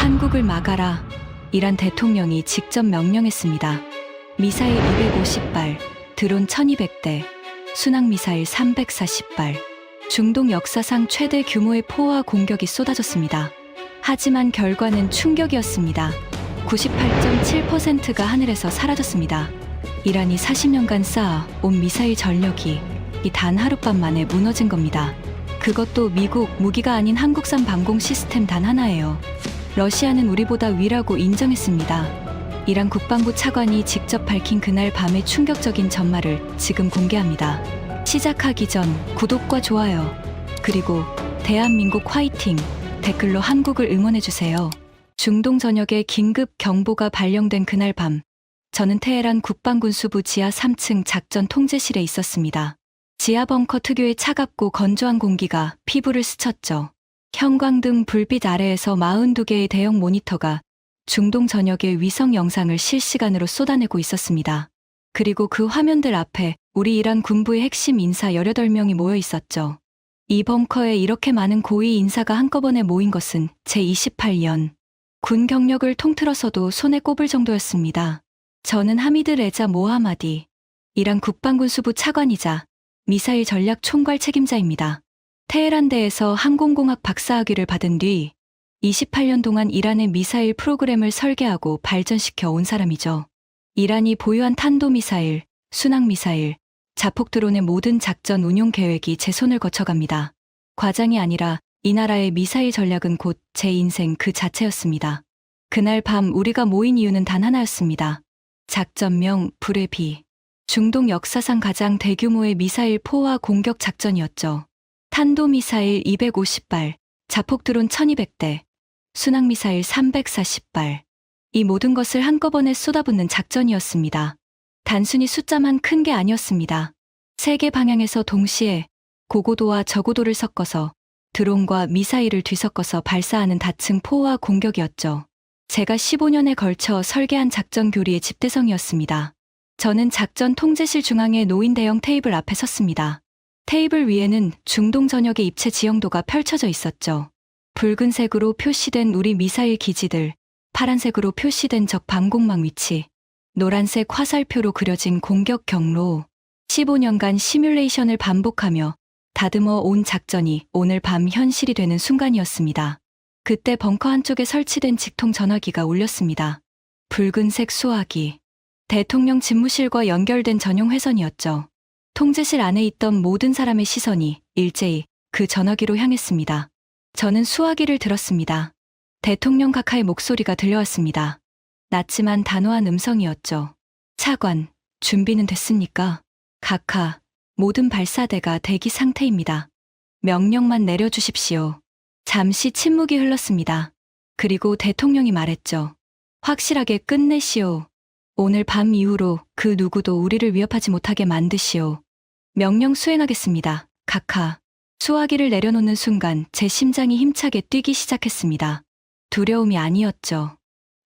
한국을 막아라. 이란 대통령이 직접 명령했습니다. 미사일 250발, 드론 1200대, 순항미사일 340발, 중동 역사상 최대 규모의 포화 공격이 쏟아졌습니다. 하지만 결과는 충격이었습니다. 98.7%가 하늘에서 사라졌습니다. 이란이 40년간 쌓아온 미사일 전력이 단 하룻밤 만에 무너진 겁니다. 그것도 미국 무기가 아닌 한국산 방공 시스템 단 하나예요. 러시아는 우리보다 위라고 인정했습니다. 이란 국방부 차관이 직접 밝힌 그날 밤의 충격적인 전말을 지금 공개합니다. 시작하기 전 구독과 좋아요, 그리고 대한민국 화이팅 댓글로 한국을 응원해주세요. 중동 전역에 긴급 경보가 발령된 그날 밤, 저는 테헤란 국방군수부 지하 3층 작전 통제실에 있었습니다. 지하 벙커 특유의 차갑고 건조한 공기가 피부를 스쳤죠. 형광등 불빛 아래에서 42개의 대형 모니터가 중동 전역의 위성 영상을 실시간으로 쏟아내고 있었습니다. 그리고 그 화면들 앞에 우리 이란 군부의 핵심 인사 18명이 모여 있었죠. 이 벙커에 이렇게 많은 고위 인사가 한꺼번에 모인 것은 제28년 군 경력을 통틀어서도 손에 꼽을 정도였습니다. 저는 하미드 레자 모하마디, 이란 국방군수부 차관이자 미사일 전략 총괄 책임자입니다. 테헤란대에서 항공공학 박사학위를 받은 뒤 28년 동안 이란의 미사일 프로그램을 설계하고 발전시켜 온 사람이죠. 이란이 보유한 탄도미사일, 순항미사일, 자폭 드론의 모든 작전 운용 계획이 제 손을 거쳐갑니다. 과장이 아니라 이 나라의 미사일 전략은 곧 제 인생 그 자체였습니다. 그날 밤 우리가 모인 이유는 단 하나였습니다. 작전명 불의 비. 중동 역사상 가장 대규모의 미사일 포화 공격 작전이었죠. 탄도미사일 250발, 자폭 드론 1200대, 순항미사일 340발. 이 모든 것을 한꺼번에 쏟아붓는 작전이었습니다. 단순히 숫자만 큰 게 아니었습니다. 세 개 방향에서 동시에 고고도와 저고도를 섞어서 드론과 미사일을 뒤섞어서 발사하는 다층 포화 공격이었죠. 제가 15년에 걸쳐 설계한 작전 교리의 집대성이었습니다. 저는 작전 통제실 중앙에 놓인 대형 테이블 앞에 섰습니다. 테이블 위에는 중동 전역의 입체 지형도가 펼쳐져 있었죠. 붉은색으로 표시된 우리 미사일 기지들, 파란색으로 표시된 적 방공망 위치, 노란색 화살표로 그려진 공격 경로, 15년간 시뮬레이션을 반복하며 다듬어 온 작전이 오늘 밤 현실이 되는 순간이었습니다. 그때 벙커 한쪽에 설치된 직통 전화기가 울렸습니다. 붉은색 수화기. 대통령 집무실과 연결된 전용 회선이었죠. 통제실 안에 있던 모든 사람의 시선이 일제히 그 전화기로 향했습니다. 저는 수화기를 들었습니다. 대통령 카카의 목소리가 들려왔습니다. 낮지만 단호한 음성이었죠. 차관, 준비는 됐습니까? 카카, 모든 발사대가 대기 상태입니다. 명령만 내려주십시오. 잠시 침묵이 흘렀습니다. 그리고 대통령이 말했죠. 확실하게 끝내시오. 오늘 밤 이후로 그 누구도 우리를 위협하지 못하게 만드시오. 명령 수행하겠습니다. 카카. 수화기를 내려놓는 순간 제 심장이 힘차게 뛰기 시작했습니다. 두려움이 아니었죠.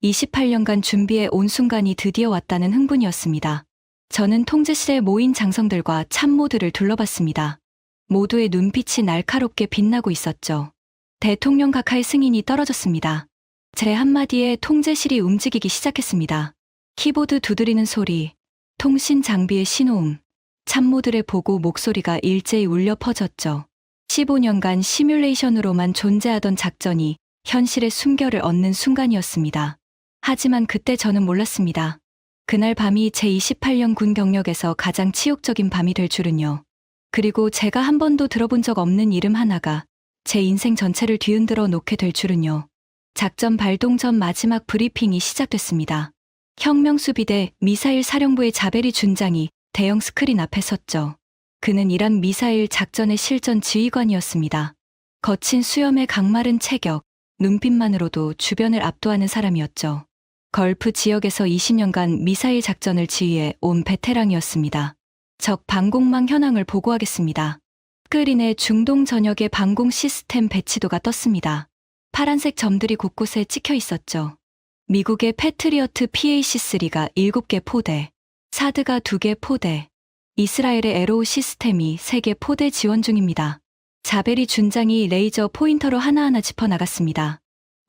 28년간 준비해 온 순간이 드디어 왔다는 흥분이었습니다. 저는 통제실에 모인 장성들과 참모들을 둘러봤습니다. 모두의 눈빛이 날카롭게 빛나고 있었죠. 대통령 카카의 승인이 떨어졌습니다. 제 한마디에 통제실이 움직이기 시작했습니다. 키보드 두드리는 소리, 통신 장비의 신호음, 참모들의 보고 목소리가 일제히 울려 퍼졌죠. 15년간 시뮬레이션으로만 존재하던 작전이 현실의 숨결을 얻는 순간이었습니다. 하지만 그때 저는 몰랐습니다. 그날 밤이 제 28년 군 경력에서 가장 치욕적인 밤이 될 줄은요. 그리고 제가 한 번도 들어본 적 없는 이름 하나가 제 인생 전체를 뒤흔들어 놓게 될 줄은요. 작전 발동 전 마지막 브리핑이 시작됐습니다. 혁명수비대 미사일 사령부의 자베리 준장이 대형 스크린 앞에 섰죠. 그는 이란 미사일 작전의 실전 지휘관이었습니다. 거친 수염의 강마른 체격, 눈빛만으로도 주변을 압도하는 사람이었죠. 걸프 지역에서 20년간 미사일 작전을 지휘해 온 베테랑이었습니다. 적 방공망 현황을 보고하겠습니다. 스크린에 중동 전역의 방공 시스템 배치도가 떴습니다. 파란색 점들이 곳곳에 찍혀 있었죠. 미국의 패트리어트 PAC-3가 7개 포대, 사드가 2개 포대, 이스라엘의 에로우 시스템이 3개 포대 지원 중입니다. 자베리 준장이 레이저 포인터로 하나하나 짚어나갔습니다.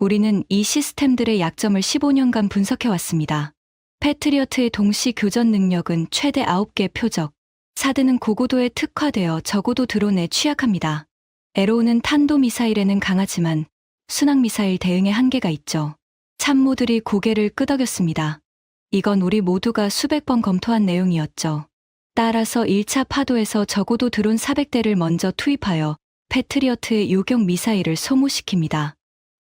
우리는 이 시스템들의 약점을 15년간 분석해왔습니다. 패트리어트의 동시 교전 능력은 최대 9개 표적, 사드는 고고도에 특화되어 적어도 드론에 취약합니다. 에로우는 탄도미사일에는 강하지만 순항미사일 대응에 한계가 있죠. 참모들이 고개를 끄덕였습니다. 이건 우리 모두가 수백 번 검토한 내용이었죠. 따라서 1차 파도에서 적어도 드론 400대를 먼저 투입하여 패트리어트의 요격 미사일을 소모시킵니다.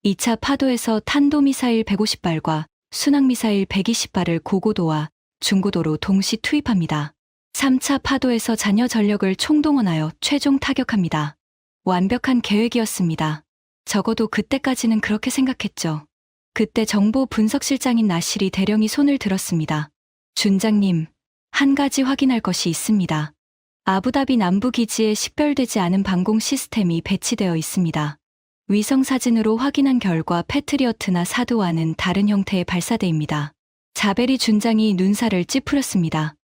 2차 파도에서 탄도미사일 150발과 순항미사일 120발을 고고도와 중고도로 동시 투입합니다. 3차 파도에서 잔여 전력을 총동원하여 최종 타격합니다. 완벽한 계획이었습니다. 적어도 그때까지는 그렇게 생각했죠. 그때 정보 분석실장인 나실이 대령이 손을 들었습니다. 준장님, 한 가지 확인할 것이 있습니다. 아부다비 남부기지에 식별되지 않은 방공 시스템이 배치되어 있습니다. 위성 사진으로 확인한 결과 패트리어트나 사드와는 다른 형태의 발사대입니다. 자베리 준장이 눈살을 찌푸렸습니다.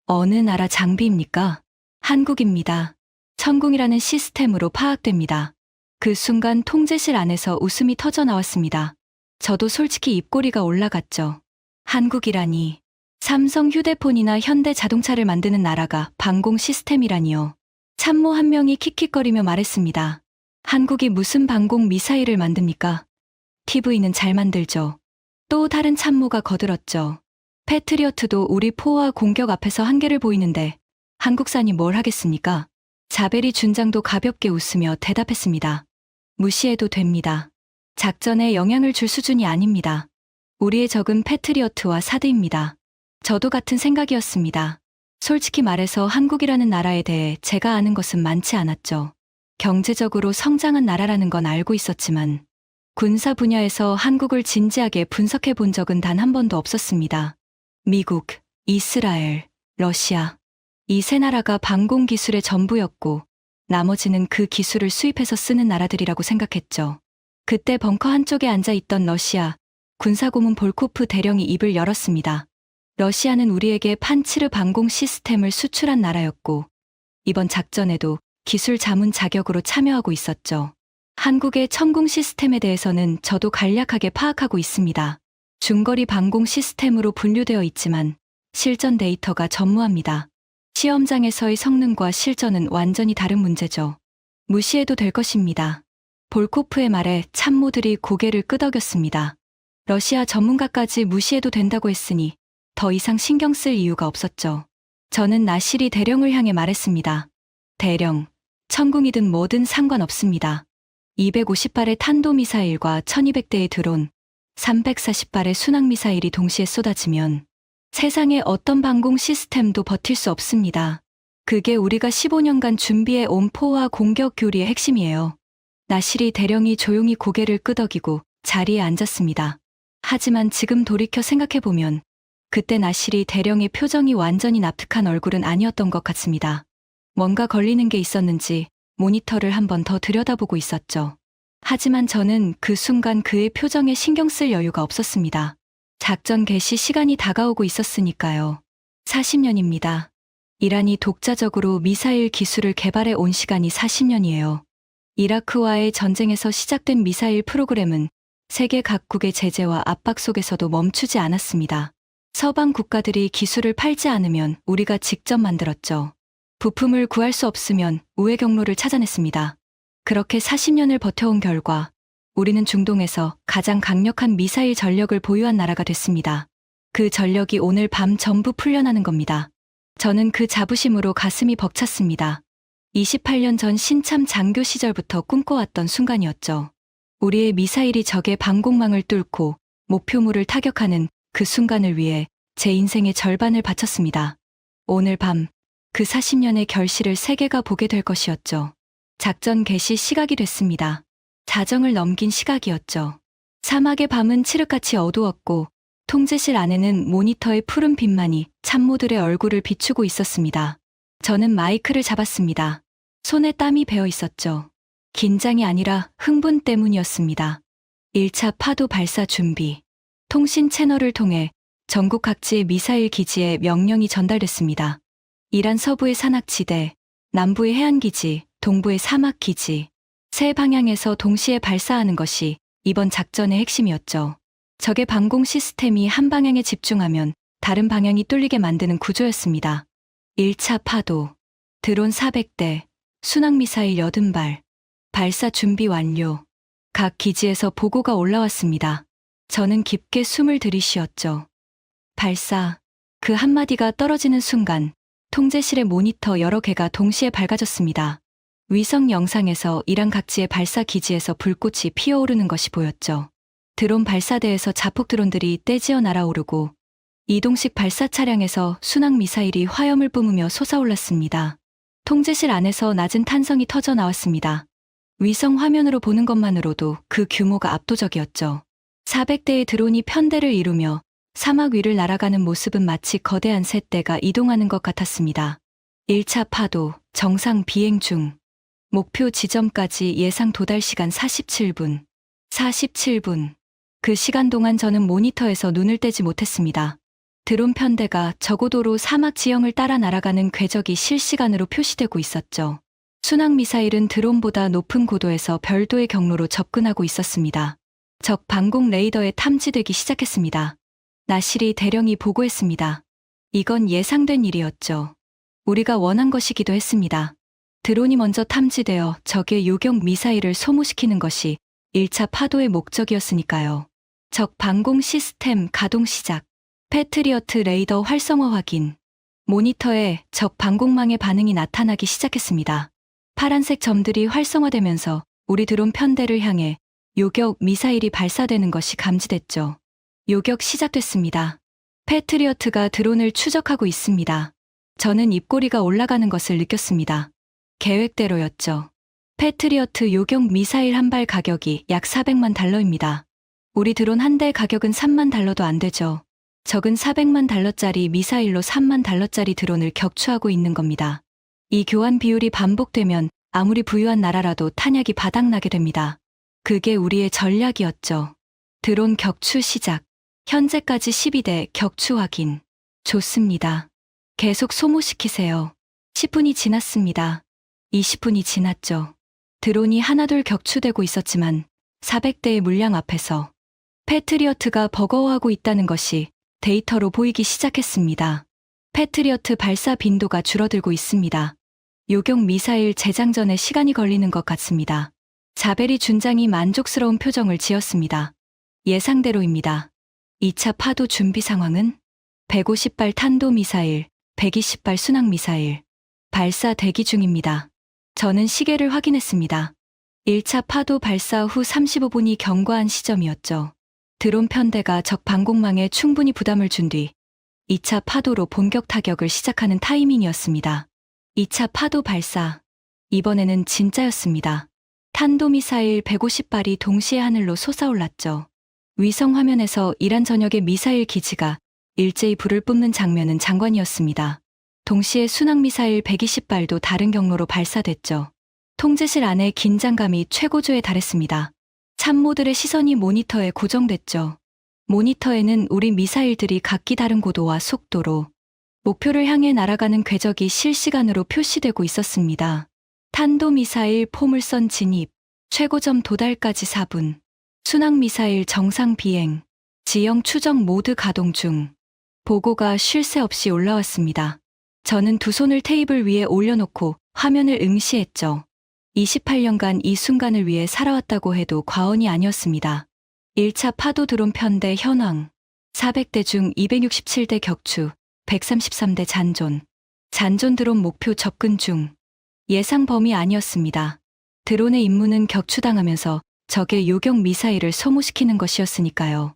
어느 나라 장비입니까? 한국입니다. 천궁이라는 시스템으로 파악됩니다. 그 순간 통제실 안에서 웃음이 터져 나왔습니다. 저도 솔직히 입꼬리가 올라갔죠. 한국이라니. 삼성 휴대폰이나 현대 자동차를 만드는 나라가 방공 시스템이라니요. 참모 한 명이 킥킥거리며 말했습니다. 한국이 무슨 방공 미사일을 만듭니까? TV는 잘 만들죠. 또 다른 참모가 거들었죠. 패트리어트도 우리 포와 공격 앞에서 한계를 보이는데 한국산이 뭘 하겠습니까? 자베리 준장도 가볍게 웃으며 대답했습니다. 무시해도 됩니다. 작전에 영향을 줄 수준이 아닙니다. 우리의 적은 패트리어트와 사드입니다. 저도 같은 생각이었습니다. 솔직히 말해서 한국이라는 나라에 대해 제가 아는 것은 많지 않았죠. 경제적으로 성장한 나라라는 건 알고 있었지만 군사 분야에서 한국을 진지하게 분석해 본 적은 단 한 번도 없었습니다. 미국, 이스라엘, 러시아. 이 세 나라가 방공 기술의 전부였고 나머지는 그 기술을 수입해서 쓰는 나라들이라고 생각했죠. 그때 벙커 한쪽에 앉아 있던 러시아 군사고문 볼코프 대령이 입을 열었습니다. 러시아는 우리에게 판치르 방공 시스템을 수출한 나라였고 이번 작전에도 기술 자문 자격으로 참여하고 있었죠. 한국의 천궁 시스템에 대해서는 저도 간략하게 파악하고 있습니다. 중거리 방공 시스템으로 분류되어 있지만 실전 데이터가 전무합니다. 시험장에서의 성능과 실전은 완전히 다른 문제죠. 무시해도 될 것입니다. 볼코프의 말에 참모들이 고개를 끄덕였습니다. 러시아 전문가까지 무시해도 된다고 했으니 더 이상 신경 쓸 이유가 없었죠. 저는 나시리 대령을 향해 말했습니다. 대령, 천궁이든 뭐든 상관없습니다. 250발의 탄도미사일과 1200대의 드론, 340발의 순항미사일이 동시에 쏟아지면 세상의 어떤 방공 시스템도 버틸 수 없습니다. 그게 우리가 15년간 준비해 온 포와 공격 교리의 핵심이에요. 나시리 대령이 조용히 고개를 끄덕이고 자리에 앉았습니다. 하지만 지금 돌이켜 생각해보면 그때 나시리 대령의 표정이 완전히 납득한 얼굴은 아니었던 것 같습니다. 뭔가 걸리는 게 있었는지 모니터를 한 번 더 들여다보고 있었죠. 하지만 저는 그 순간 그의 표정에 신경 쓸 여유가 없었습니다. 작전 개시 시간이 다가오고 있었으니까요. 40년입니다. 이란이 독자적으로 미사일 기술을 개발해 온 시간이 40년이에요. 이라크와의 전쟁에서 시작된 미사일 프로그램은 세계 각국의 제재와 압박 속에서도 멈추지 않았습니다. 서방 국가들이 기술을 팔지 않으면 우리가 직접 만들었죠. 부품을 구할 수 없으면 우회 경로를 찾아냈습니다. 그렇게 40년을 버텨온 결과 우리는 중동에서 가장 강력한 미사일 전력을 보유한 나라가 됐습니다. 그 전력이 오늘 밤 전부 풀려나는 겁니다. 저는 그 자부심으로 가슴이 벅찼습니다. 28년 전 신참 장교 시절부터 꿈꿔왔던 순간이었죠. 우리의 미사일이 적의 방공망을 뚫고 목표물을 타격하는 그 순간을 위해 제 인생의 절반을 바쳤습니다. 오늘 밤 그 40년의 결실을 세계가 보게 될 것이었죠. 작전 개시 시각이 됐습니다. 자정을 넘긴 시각이었죠. 사막의 밤은 칠흑같이 어두웠고 통제실 안에는 모니터의 푸른 빛만이 참모들의 얼굴을 비추고 있었습니다. 저는 마이크를 잡았습니다. 손에 땀이 배어 있었죠. 긴장이 아니라 흥분 때문이었습니다. 1차 파도 발사 준비. 통신 채널을 통해 전국 각지의 미사일 기지에 명령이 전달됐습니다. 이란 서부의 산악지대, 남부의 해안기지, 동부의 사막기지, 세 방향에서 동시에 발사하는 것이 이번 작전의 핵심이었죠. 적의 방공 시스템이 한 방향에 집중하면 다른 방향이 뚫리게 만드는 구조였습니다. 1차 파도, 드론 400대, 순항미사일 80발, 발사 준비 완료. 각 기지에서 보고가 올라왔습니다. 저는 깊게 숨을 들이쉬었죠. 발사. 그 한마디가 떨어지는 순간 통제실의 모니터 여러 개가 동시에 밝아졌습니다. 위성 영상에서 이란 각지의 발사 기지에서 불꽃이 피어오르는 것이 보였죠. 드론 발사대에서 자폭 드론들이 떼지어 날아오르고 이동식 발사 차량에서 순항 미사일이 화염을 뿜으며 솟아올랐습니다. 통제실 안에서 낮은 탄성이 터져 나왔습니다. 위성 화면으로 보는 것만으로도 그 규모가 압도적이었죠. 400대의 드론이 편대를 이루며 사막 위를 날아가는 모습은 마치 거대한 새떼가 이동하는 것 같았습니다. 1차 파도, 정상 비행 중. 목표 지점까지 예상 도달 시간 47분. 47분. 그 시간 동안 저는 모니터에서 눈을 떼지 못했습니다. 드론 편대가 저고도로 사막 지형을 따라 날아가는 궤적이 실시간으로 표시되고 있었죠. 순항 미사일은 드론보다 높은 고도에서 별도의 경로로 접근하고 있었습니다. 적 방공 레이더에 탐지되기 시작했습니다. 나실이 대령이 보고했습니다. 이건 예상된 일이었죠. 우리가 원한 것이기도 했습니다. 드론이 먼저 탐지되어 적의 요격 미사일을 소모시키는 것이 1차 파도의 목적이었으니까요. 적 방공 시스템 가동 시작. 패트리어트 레이더 활성화 확인. 모니터에 적 방공망의 반응이 나타나기 시작했습니다. 파란색 점들이 활성화되면서 우리 드론 편대를 향해 요격 미사일이 발사되는 것이 감지됐죠. 요격 시작됐습니다. 패트리어트가 드론을 추적하고 있습니다. 저는 입꼬리가 올라가는 것을 느꼈습니다. 계획대로였죠. 패트리어트 요격 미사일 한 발 가격이 약 400만 달러입니다. 우리 드론 한 대 가격은 3만 달러도 안 되죠. 적은 400만 달러짜리 미사일로 3만 달러짜리 드론을 격추하고 있는 겁니다. 이 교환 비율이 반복되면 아무리 부유한 나라라도 탄약이 바닥나게 됩니다. 그게 우리의 전략이었죠. 드론 격추 시작. 현재까지 12대 격추 확인. 좋습니다. 계속 소모시키세요. 10분이 지났습니다. 20분이 지났죠. 드론이 하나둘 격추되고 있었지만 400대의 물량 앞에서 패트리어트가 버거워하고 있다는 것이 데이터로 보이기 시작했습니다. 패트리어트 발사 빈도가 줄어들고 있습니다. 요격 미사일 재장전에 시간이 걸리는 것 같습니다. 자베리 준장이 만족스러운 표정을 지었습니다. 예상대로입니다. 2차 파도 준비 상황은 150발 탄도미사일, 120발 순항미사일, 발사 대기 중입니다. 저는 시계를 확인했습니다. 1차 파도 발사 후 35분이 경과한 시점이었죠. 드론 편대가 적 방공망에 충분히 부담을 준 뒤 2차 파도로 본격 타격을 시작하는 타이밍이었습니다. 2차 파도 발사. 이번에는 진짜였습니다. 탄도미사일 150발이 동시에 하늘로 솟아올랐죠. 위성 화면에서 이란 전역의 미사일 기지가 일제히 불을 뿜는 장면은 장관이었습니다. 동시에 순항미사일 120발도 다른 경로로 발사됐죠. 통제실 안에 긴장감이 최고조에 달했습니다. 참모들의 시선이 모니터에 고정됐죠. 모니터에는 우리 미사일들이 각기 다른 고도와 속도로 목표를 향해 날아가는 궤적이 실시간으로 표시되고 있었습니다. 탄도미사일 포물선 진입, 최고점 도달까지 4분. 순항미사일 정상 비행, 지형 추적 모드 가동 중. 보고가 쉴 새 없이 올라왔습니다. 저는 두 손을 테이블 위에 올려놓고 화면을 응시했죠. 28년간 이 순간을 위해 살아왔다고 해도 과언이 아니었습니다. 1차 파도 드론 편대 현황, 400대 중 267대 격추, 133대 잔존. 잔존 드론 목표 접근 중. 예상 범위 아니었습니다. 드론의 임무는 격추당하면서 적의 요격 미사일을 소모시키는 것이었으니까요.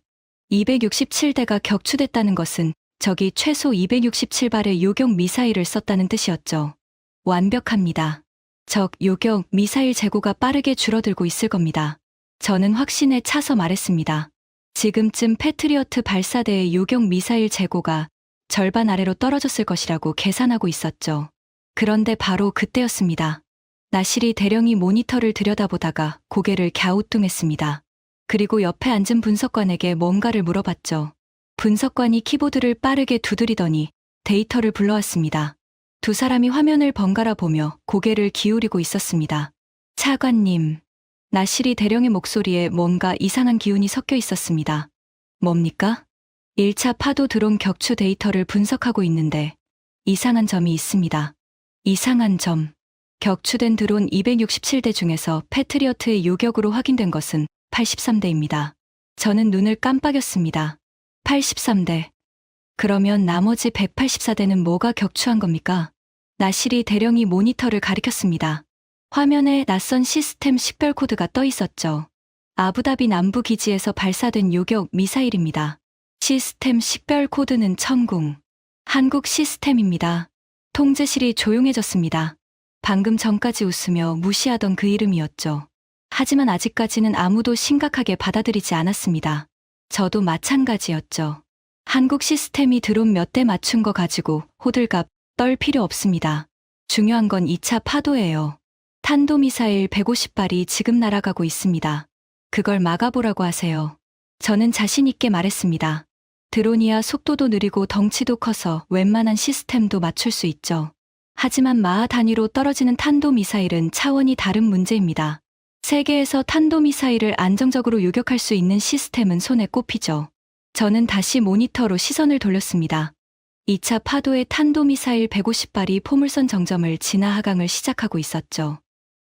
267대가 격추됐다는 것은 적이 최소 267발의 요격 미사일을 썼다는 뜻이었죠. 완벽합니다. 적 요격 미사일 재고가 빠르게 줄어들고 있을 겁니다. 저는 확신에 차서 말했습니다. 지금쯤 패트리어트 발사대의 요격 미사일 재고가 절반 아래로 떨어졌을 것이라고 계산하고 있었죠. 그런데 바로 그때였습니다. 나실이 대령이 모니터를 들여다보다가 고개를 갸우뚱했습니다. 그리고 옆에 앉은 분석관에게 뭔가를 물어봤죠. 분석관이 키보드를 빠르게 두드리더니 데이터를 불러왔습니다. 두 사람이 화면을 번갈아 보며 고개를 기울이고 있었습니다. 차관님, 나시리 대령의 목소리에 뭔가 이상한 기운이 섞여 있었습니다. 뭡니까? 1차 파도 드론 격추 데이터를 분석하고 있는데 이상한 점이 있습니다. 이상한 점. 격추된 드론 267대 중에서 패트리어트의 요격으로 확인된 것은 83대입니다. 저는 눈을 깜빡였습니다. 83대. 그러면 나머지 184대는 뭐가 격추한 겁니까? 나시리 대령이 모니터를 가리켰습니다. 화면에 낯선 시스템 식별 코드가 떠 있었죠. 아부다비 남부 기지에서 발사된 요격 미사일입니다. 시스템 식별 코드는 천궁. 한국 시스템입니다. 통제실이 조용해졌습니다. 방금 전까지 웃으며 무시하던 그 이름이었죠. 하지만 아직까지는 아무도 심각하게 받아들이지 않았습니다. 저도 마찬가지였죠. 한국 시스템이 드론 몇 대 맞춘 거 가지고 호들갑 떨 필요 없습니다. 중요한 건 2차 파도예요. 탄도미사일 150발이 지금 날아가고 있습니다. 그걸 막아보라고 하세요. 저는 자신 있게 말했습니다. 드론이야 속도도 느리고 덩치도 커서 웬만한 시스템도 맞출 수 있죠. 하지만 마하 단위로 떨어지는 탄도미사일은 차원이 다른 문제입니다. 세계에서 탄도미사일을 안정적으로 요격할 수 있는 시스템은 손에 꼽히죠. 저는 다시 모니터로 시선을 돌렸습니다. 2차 파도의 탄도미사일 150발이 포물선 정점을 지나 하강을 시작하고 있었죠.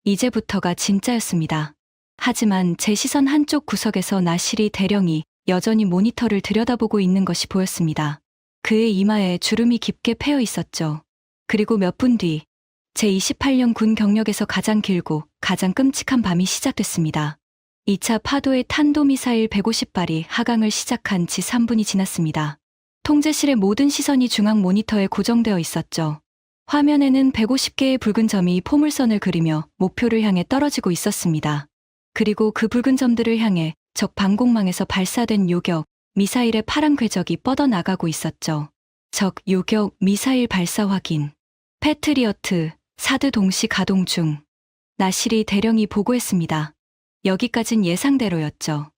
이제부터가 진짜였습니다. 하지만 제 시선 한쪽 구석에서 나시리 대령이 여전히 모니터를 들여다보고 있는 것이 보였습니다. 그의 이마에 주름이 깊게 패여 있었죠. 그리고 몇 분 뒤, 제28년 군 경력에서 가장 길고 가장 끔찍한 밤이 시작됐습니다. 2차 파도의 탄도미사일 150발이 하강을 시작한 지 3분이 지났습니다. 통제실의 모든 시선이 중앙 모니터에 고정되어 있었죠. 화면에는 150개의 붉은 점이 포물선을 그리며 목표를 향해 떨어지고 있었습니다. 그리고 그 붉은 점들을 향해 적 방공망에서 발사된 요격, 미사일의 파란 궤적이 뻗어나가고 있었죠. 적 요격 미사일 발사 확인. 패트리어트, 사드 동시 가동 중. 나시리 대령이 보고했습니다. 여기까진 예상대로였죠.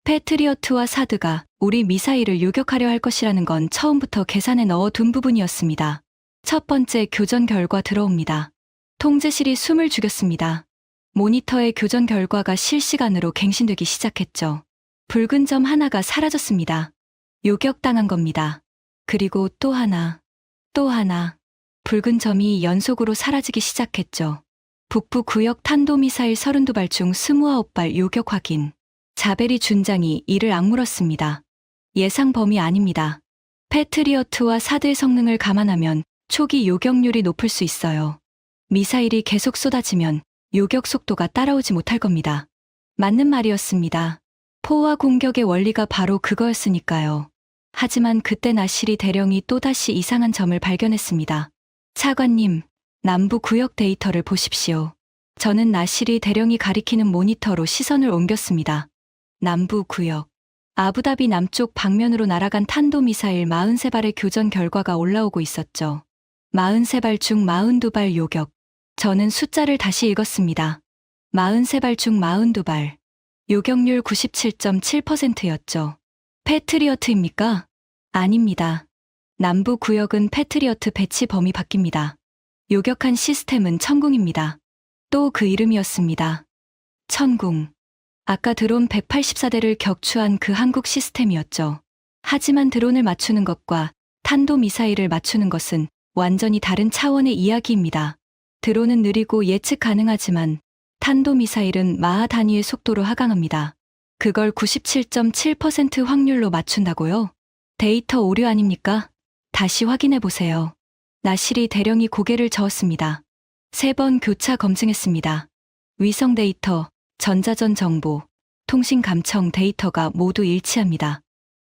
패트리어트와 사드가 우리 미사일을 요격하려 할 것이라는 건 처음부터 계산에 넣어둔 부분이었습니다. 첫 번째 교전 결과 들어옵니다. 통제실이 숨을 죽였습니다. 모니터의 교전 결과가 실시간으로 갱신되기 시작했죠. 붉은 점 하나가 사라졌습니다. 요격당한 겁니다. 그리고 또 하나, 또 하나. 붉은 점이 연속으로 사라지기 시작했죠. 북부 구역 탄도미사일 32발 중 29발 요격 확인. 자베리 준장이 이를 악물었습니다. 예상 범위 아닙니다. 패트리어트와 사드의 성능을 감안하면 초기 요격률이 높을 수 있어요. 미사일이 계속 쏟아지면 요격 속도가 따라오지 못할 겁니다. 맞는 말이었습니다. 포화 공격의 원리가 바로 그거였으니까요. 하지만 그때 나시리 대령이 또다시 이상한 점을 발견했습니다. 차관님, 남부 구역 데이터를 보십시오. 저는 나시리 대령이 가리키는 모니터로 시선을 옮겼습니다. 남부 구역. 아부다비 남쪽 방면으로 날아간 탄도미사일 43발의 교전 결과가 올라오고 있었죠. 43발 중 42발 요격. 저는 숫자를 다시 읽었습니다. 43발 중 42발. 요격률 97.7%였죠. 패트리어트입니까? 아닙니다. 남부 구역은 패트리어트 배치 범위 바뀝니다. 요격한 시스템은 천궁입니다. 또 그 이름이었습니다. 천궁. 아까 드론 184대를 격추한 그 한국 시스템이었죠. 하지만 드론을 맞추는 것과 탄도미사일을 맞추는 것은 완전히 다른 차원의 이야기입니다. 드론은 느리고 예측 가능하지만 탄도미사일은 마하 단위의 속도로 하강합니다. 그걸 97.7% 확률로 맞춘다고요? 데이터 오류 아닙니까? 다시 확인해 보세요. 나시리 대령이 고개를 저었습니다. 3번 교차 검증했습니다. 위성 데이터, 전자전 정보, 통신 감청 데이터가 모두 일치합니다.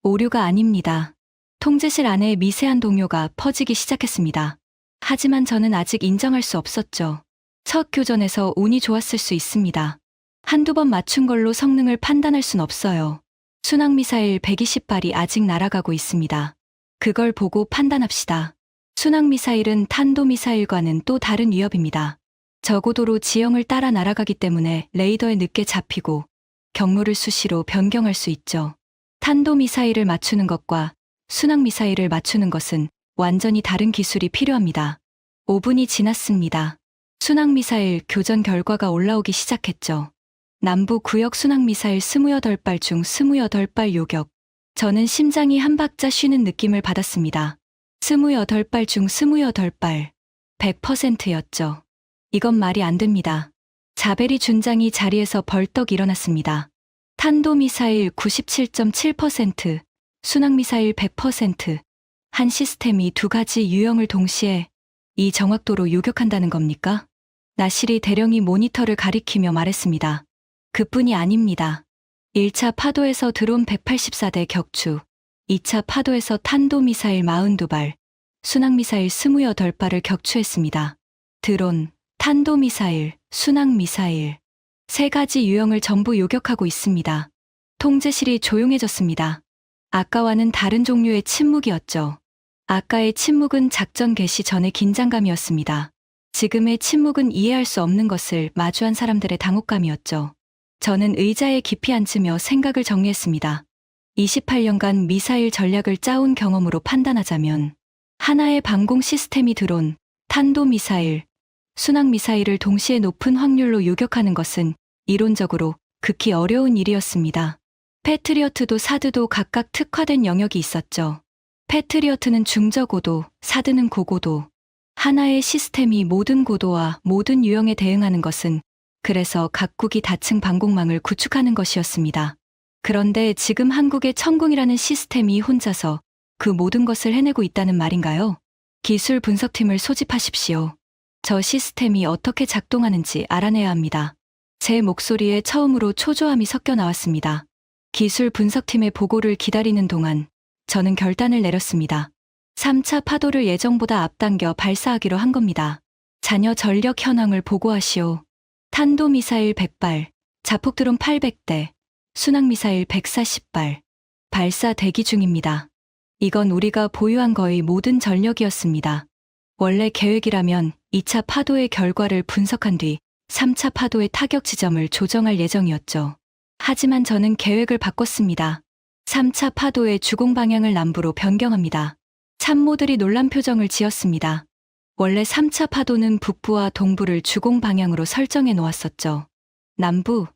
오류가 아닙니다. 통제실 안에 미세한 동요가 퍼지기 시작했습니다. 하지만 저는 아직 인정할 수 없었죠. 첫 교전에서 운이 좋았을 수 있습니다. 한두 번 맞춘 걸로 성능을 판단할 순 없어요. 순항미사일 120발이 아직 날아가고 있습니다. 그걸 보고 판단합시다. 순항미사일은 탄도미사일과는 또 다른 위협입니다. 저고도로 지형을 따라 날아가기 때문에 레이더에 늦게 잡히고 경로를 수시로 변경할 수 있죠. 탄도미사일을 맞추는 것과 순항미사일을 맞추는 것은 완전히 다른 기술이 필요합니다. 5분이 지났습니다. 순항미사일 교전 결과가 올라오기 시작했죠. 남부 구역 순항미사일 28발 중 28발 요격. 저는 심장이 한 박자 쉬는 느낌을 받았습니다. 28발 중 28발. 100%였죠. 이건 말이 안 됩니다. 자베리 준장이 자리에서 벌떡 일어났습니다. 탄도미사일 97.7%, 순항미사일 100%. 한 시스템이 두 가지 유형을 동시에 이 정확도로 요격한다는 겁니까? 나시리 대령이 모니터를 가리키며 말했습니다. 그뿐이 아닙니다. 1차 파도에서 드론 184대 격추, 2차 파도에서 탄도미사일 42발, 순항미사일 28발을 격추했습니다. 드론, 탄도미사일, 순항미사일. 세 가지 유형을 전부 요격하고 있습니다. 통제실이 조용해졌습니다. 아까와는 다른 종류의 침묵이었죠. 아까의 침묵은 작전 개시 전의 긴장감이었습니다. 지금의 침묵은 이해할 수 없는 것을 마주한 사람들의 당혹감이었죠. 저는 의자에 깊이 앉으며 생각을 정리했습니다. 28년간 미사일 전략을 짜온 경험으로 판단하자면 하나의 방공 시스템이 드론, 탄도미사일, 순항미사일을 동시에 높은 확률로 요격하는 것은 이론적으로 극히 어려운 일이었습니다. 패트리어트도 사드도 각각 특화된 영역이 있었죠. 패트리어트는 중저고도, 사드는 고고도. 하나의 시스템이 모든 고도와 모든 유형에 대응하는 것은 그래서 각국이 다층 방공망을 구축하는 것이었습니다. 그런데 지금 한국의 천궁이라는 시스템이 혼자서 그 모든 것을 해내고 있다는 말인가요? 기술 분석팀을 소집하십시오. 저 시스템이 어떻게 작동하는지 알아내야 합니다. 제 목소리에 처음으로 초조함이 섞여 나왔습니다. 기술 분석팀의 보고를 기다리는 동안 저는 결단을 내렸습니다. 3차 파도를 예정보다 앞당겨 발사하기로 한 겁니다. 잔여 전력 현황을 보고하시오. 탄도미사일 100발, 자폭드론 800대, 순항미사일 140발. 발사 대기 중입니다. 이건 우리가 보유한 거의 모든 전력이었습니다. 원래 계획이라면 2차 파도의 결과를 분석한 뒤 3차 파도의 타격 지점을 조정할 예정이었죠. 하지만 저는 계획을 바꿨습니다. 3차 파도의 주공 방향을 남부로 변경합니다. 참모들이 놀란 표정을 지었습니다. 원래 3차 파도는 북부와 동부를 주공 방향으로 설정해 놓았었죠. 남부,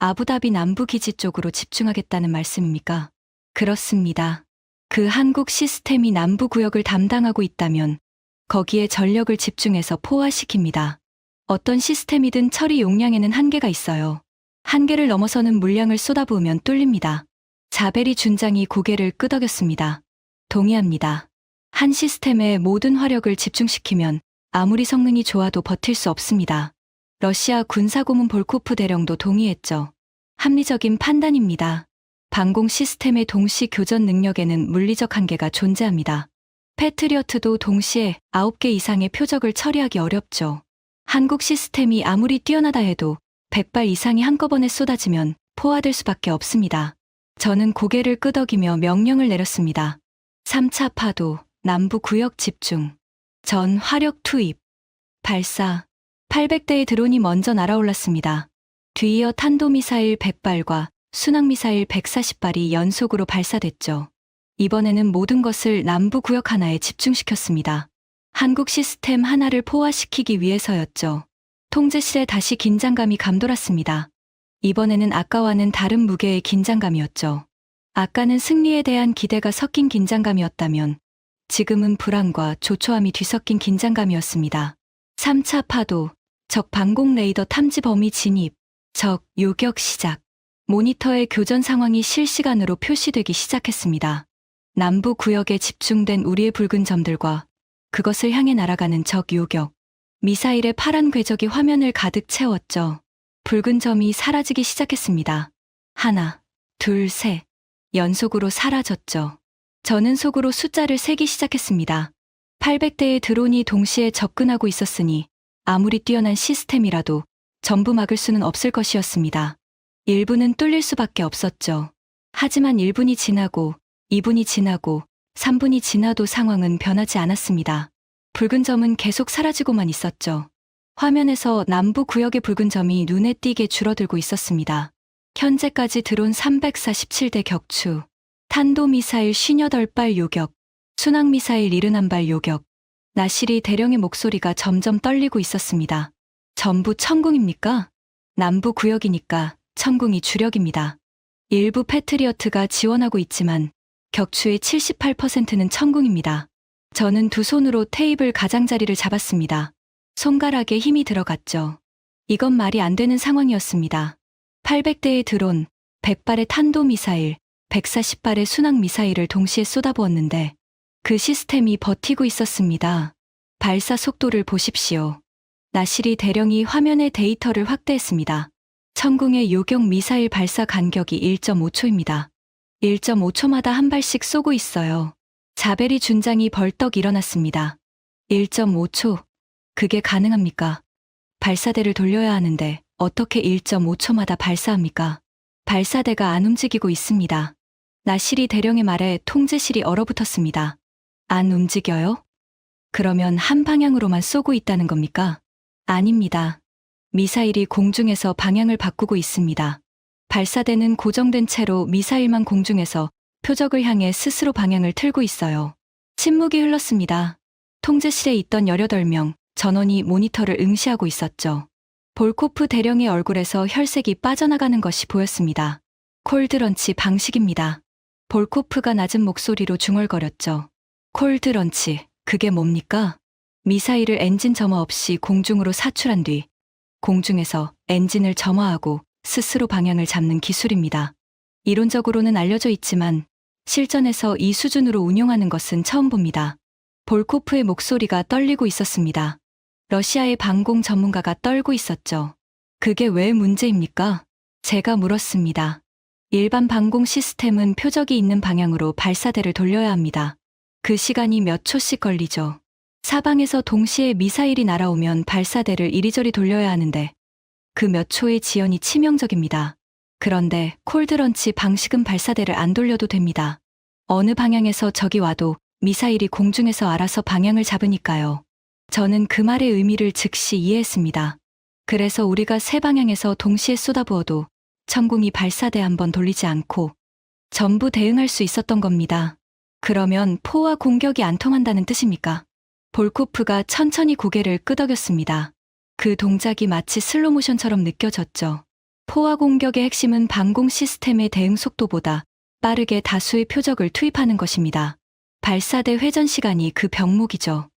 아부다비 남부 기지 쪽으로 집중하겠다는 말씀입니까? 그렇습니다. 그 한국 시스템이 남부 구역을 담당하고 있다면 거기에 전력을 집중해서 포화시킵니다. 어떤 시스템이든 처리 용량에는 한계가 있어요. 한계를 넘어서는 물량을 쏟아부으면 뚫립니다. 자베리 준장이 고개를 끄덕였습니다. 동의합니다. 한 시스템에 모든 화력을 집중시키면 아무리 성능이 좋아도 버틸 수 없습니다. 러시아 군사고문 볼코프 대령도 동의했죠. 합리적인 판단입니다. 방공 시스템의 동시 교전 능력에는 물리적 한계가 존재합니다. 패트리어트도 동시에 9개 이상의 표적을 처리하기 어렵죠. 한국 시스템이 아무리 뛰어나다 해도 100발 이상이 한꺼번에 쏟아지면 포화될 수밖에 없습니다. 저는 고개를 끄덕이며 명령을 내렸습니다. 3차 파도, 남부 구역 집중. 전 화력 투입. 발사. 800대의 드론이 먼저 날아올랐습니다. 뒤이어 탄도미사일 100발과 순항미사일 140발이 연속으로 발사됐죠. 이번에는 모든 것을 남부 구역 하나에 집중시켰습니다. 한국 시스템 하나를 포화시키기 위해서였죠. 통제실에 다시 긴장감이 감돌았습니다. 이번에는 아까와는 다른 무게의 긴장감이었죠. 아까는 승리에 대한 기대가 섞인 긴장감이었다면 지금은 불안과 조초함이 뒤섞인 긴장감이었습니다. 3차 파도, 적 방공 레이더 탐지 범위 진입, 적 요격 시작. 모니터의 교전 상황이 실시간으로 표시되기 시작했습니다. 남부 구역에 집중된 우리의 붉은 점들과 그것을 향해 날아가는 적 요격. 미사일의 파란 궤적이 화면을 가득 채웠죠. 붉은 점이 사라지기 시작했습니다. 하나, 둘, 셋. 연속으로 사라졌죠. 저는 속으로 숫자를 세기 시작했습니다. 800대의 드론이 동시에 접근하고 있었으니 아무리 뛰어난 시스템이라도 전부 막을 수는 없을 것이었습니다. 1분은 뚫릴 수밖에 없었죠. 하지만 1분이 지나고 2분이 지나고 3분이 지나도 상황은 변하지 않았습니다. 붉은 점은 계속 사라지고만 있었죠. 화면에서 남부 구역의 붉은 점이 눈에 띄게 줄어들고 있었습니다. 현재까지 드론 347대 격추, 탄도미사일 58발 요격, 순항미사일 71발 요격. 나시리 대령의 목소리가 점점 떨리고 있었습니다. 전부 천궁입니까? 남부 구역이니까 천궁이 주력입니다. 일부 패트리어트가 지원하고 있지만 격추의 78%는 천궁입니다. 저는 두 손으로 테이블 가장자리를 잡았습니다. 손가락에 힘이 들어갔죠. 이건 말이 안 되는 상황이었습니다. 800대의 드론, 100발의 탄도미사일, 140발의 순항미사일을 동시에 쏟아부었는데 그 시스템이 버티고 있었습니다. 발사 속도를 보십시오. 나시리 대령이 화면의 데이터를 확대했습니다. 천궁의 요격 미사일 발사 간격이 1.5초입니다. 1.5초마다 한 발씩 쏘고 있어요. 자베리 준장이 벌떡 일어났습니다. 1.5초. 그게 가능합니까? 발사대를 돌려야 하는데 어떻게 1.5초마다 발사합니까? 발사대가 안 움직이고 있습니다. 나시리 대령의 말에 통제실이 얼어붙었습니다. 안 움직여요? 그러면 한 방향으로만 쏘고 있다는 겁니까? 아닙니다. 미사일이 공중에서 방향을 바꾸고 있습니다. 발사대는 고정된 채로 미사일만 공중에서 표적을 향해 스스로 방향을 틀고 있어요. 침묵이 흘렀습니다. 통제실에 있던 18명, 전원이 모니터를 응시하고 있었죠. 볼코프 대령의 얼굴에서 혈색이 빠져나가는 것이 보였습니다. 콜드런치 방식입니다. 볼코프가 낮은 목소리로 중얼거렸죠. 콜드런치, 그게 뭡니까? 미사일을 엔진 점화 없이 공중으로 사출한 뒤 공중에서 엔진을 점화하고 스스로 방향을 잡는 기술입니다. 이론적으로는 알려져 있지만 실전에서 이 수준으로 운용하는 것은 처음 봅니다. 볼코프의 목소리가 떨리고 있었습니다. 러시아의 방공 전문가가 떨고 있었죠. 그게 왜 문제입니까? 제가 물었습니다. 일반 방공 시스템은 표적이 있는 방향으로 발사대를 돌려야 합니다. 그 시간이 몇 초씩 걸리죠. 사방에서 동시에 미사일이 날아오면 발사대를 이리저리 돌려야 하는데 그 몇 초의 지연이 치명적입니다. 그런데 콜드런치 방식은 발사대를 안 돌려도 됩니다. 어느 방향에서 적이 와도 미사일이 공중에서 알아서 방향을 잡으니까요. 저는 그 말의 의미를 즉시 이해했습니다. 그래서 우리가 세 방향에서 동시에 쏟아부어도 천궁이 발사대 한번 돌리지 않고 전부 대응할 수 있었던 겁니다. 그러면 포와 공격이 안 통한다는 뜻입니까? 볼코프가 천천히 고개를 끄덕였습니다. 그 동작이 마치 슬로모션처럼 느껴졌죠. 포와 공격의 핵심은 방공 시스템의 대응 속도보다 빠르게 다수의 표적을 투입하는 것입니다. 발사대 회전 시간이 그 병목이죠.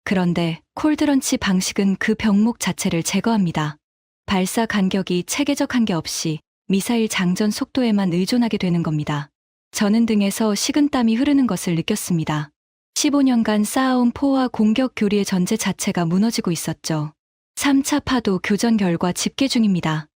그런데 콜드런치 방식은 그 병목 자체를 제거합니다. 발사 간격이 체계적 한계 없이 미사일 장전 속도에만 의존하게 되는 겁니다. 저는 등에서 식은땀이 흐르는 것을 느꼈습니다. 15년간 쌓아온 포와 공격 교리의 전제 자체가 무너지고 있었죠. 3차 파도 교전 결과 집계 중입니다.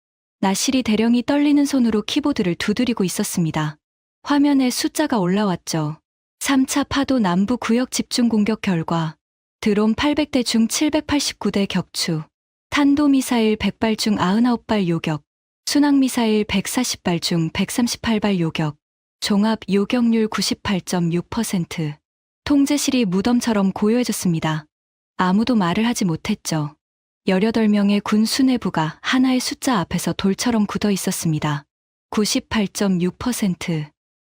나시리 대령이 떨리는 손으로 키보드를 두드리고 있었습니다. 화면에 숫자가 올라왔죠. 3차 파도 남부 구역 집중 공격 결과 드론 800대 중 789대 격추, 탄도미사일 100발 중 99발 요격, 순항미사일 140발 중 138발 요격, 종합 요격률 98.6%. 통제실이 무덤처럼 고요해졌습니다. 아무도 말을 하지 못했죠. 18명의 군 수뇌부가 하나의 숫자 앞에서 돌처럼 굳어 있었습니다. 98.6%.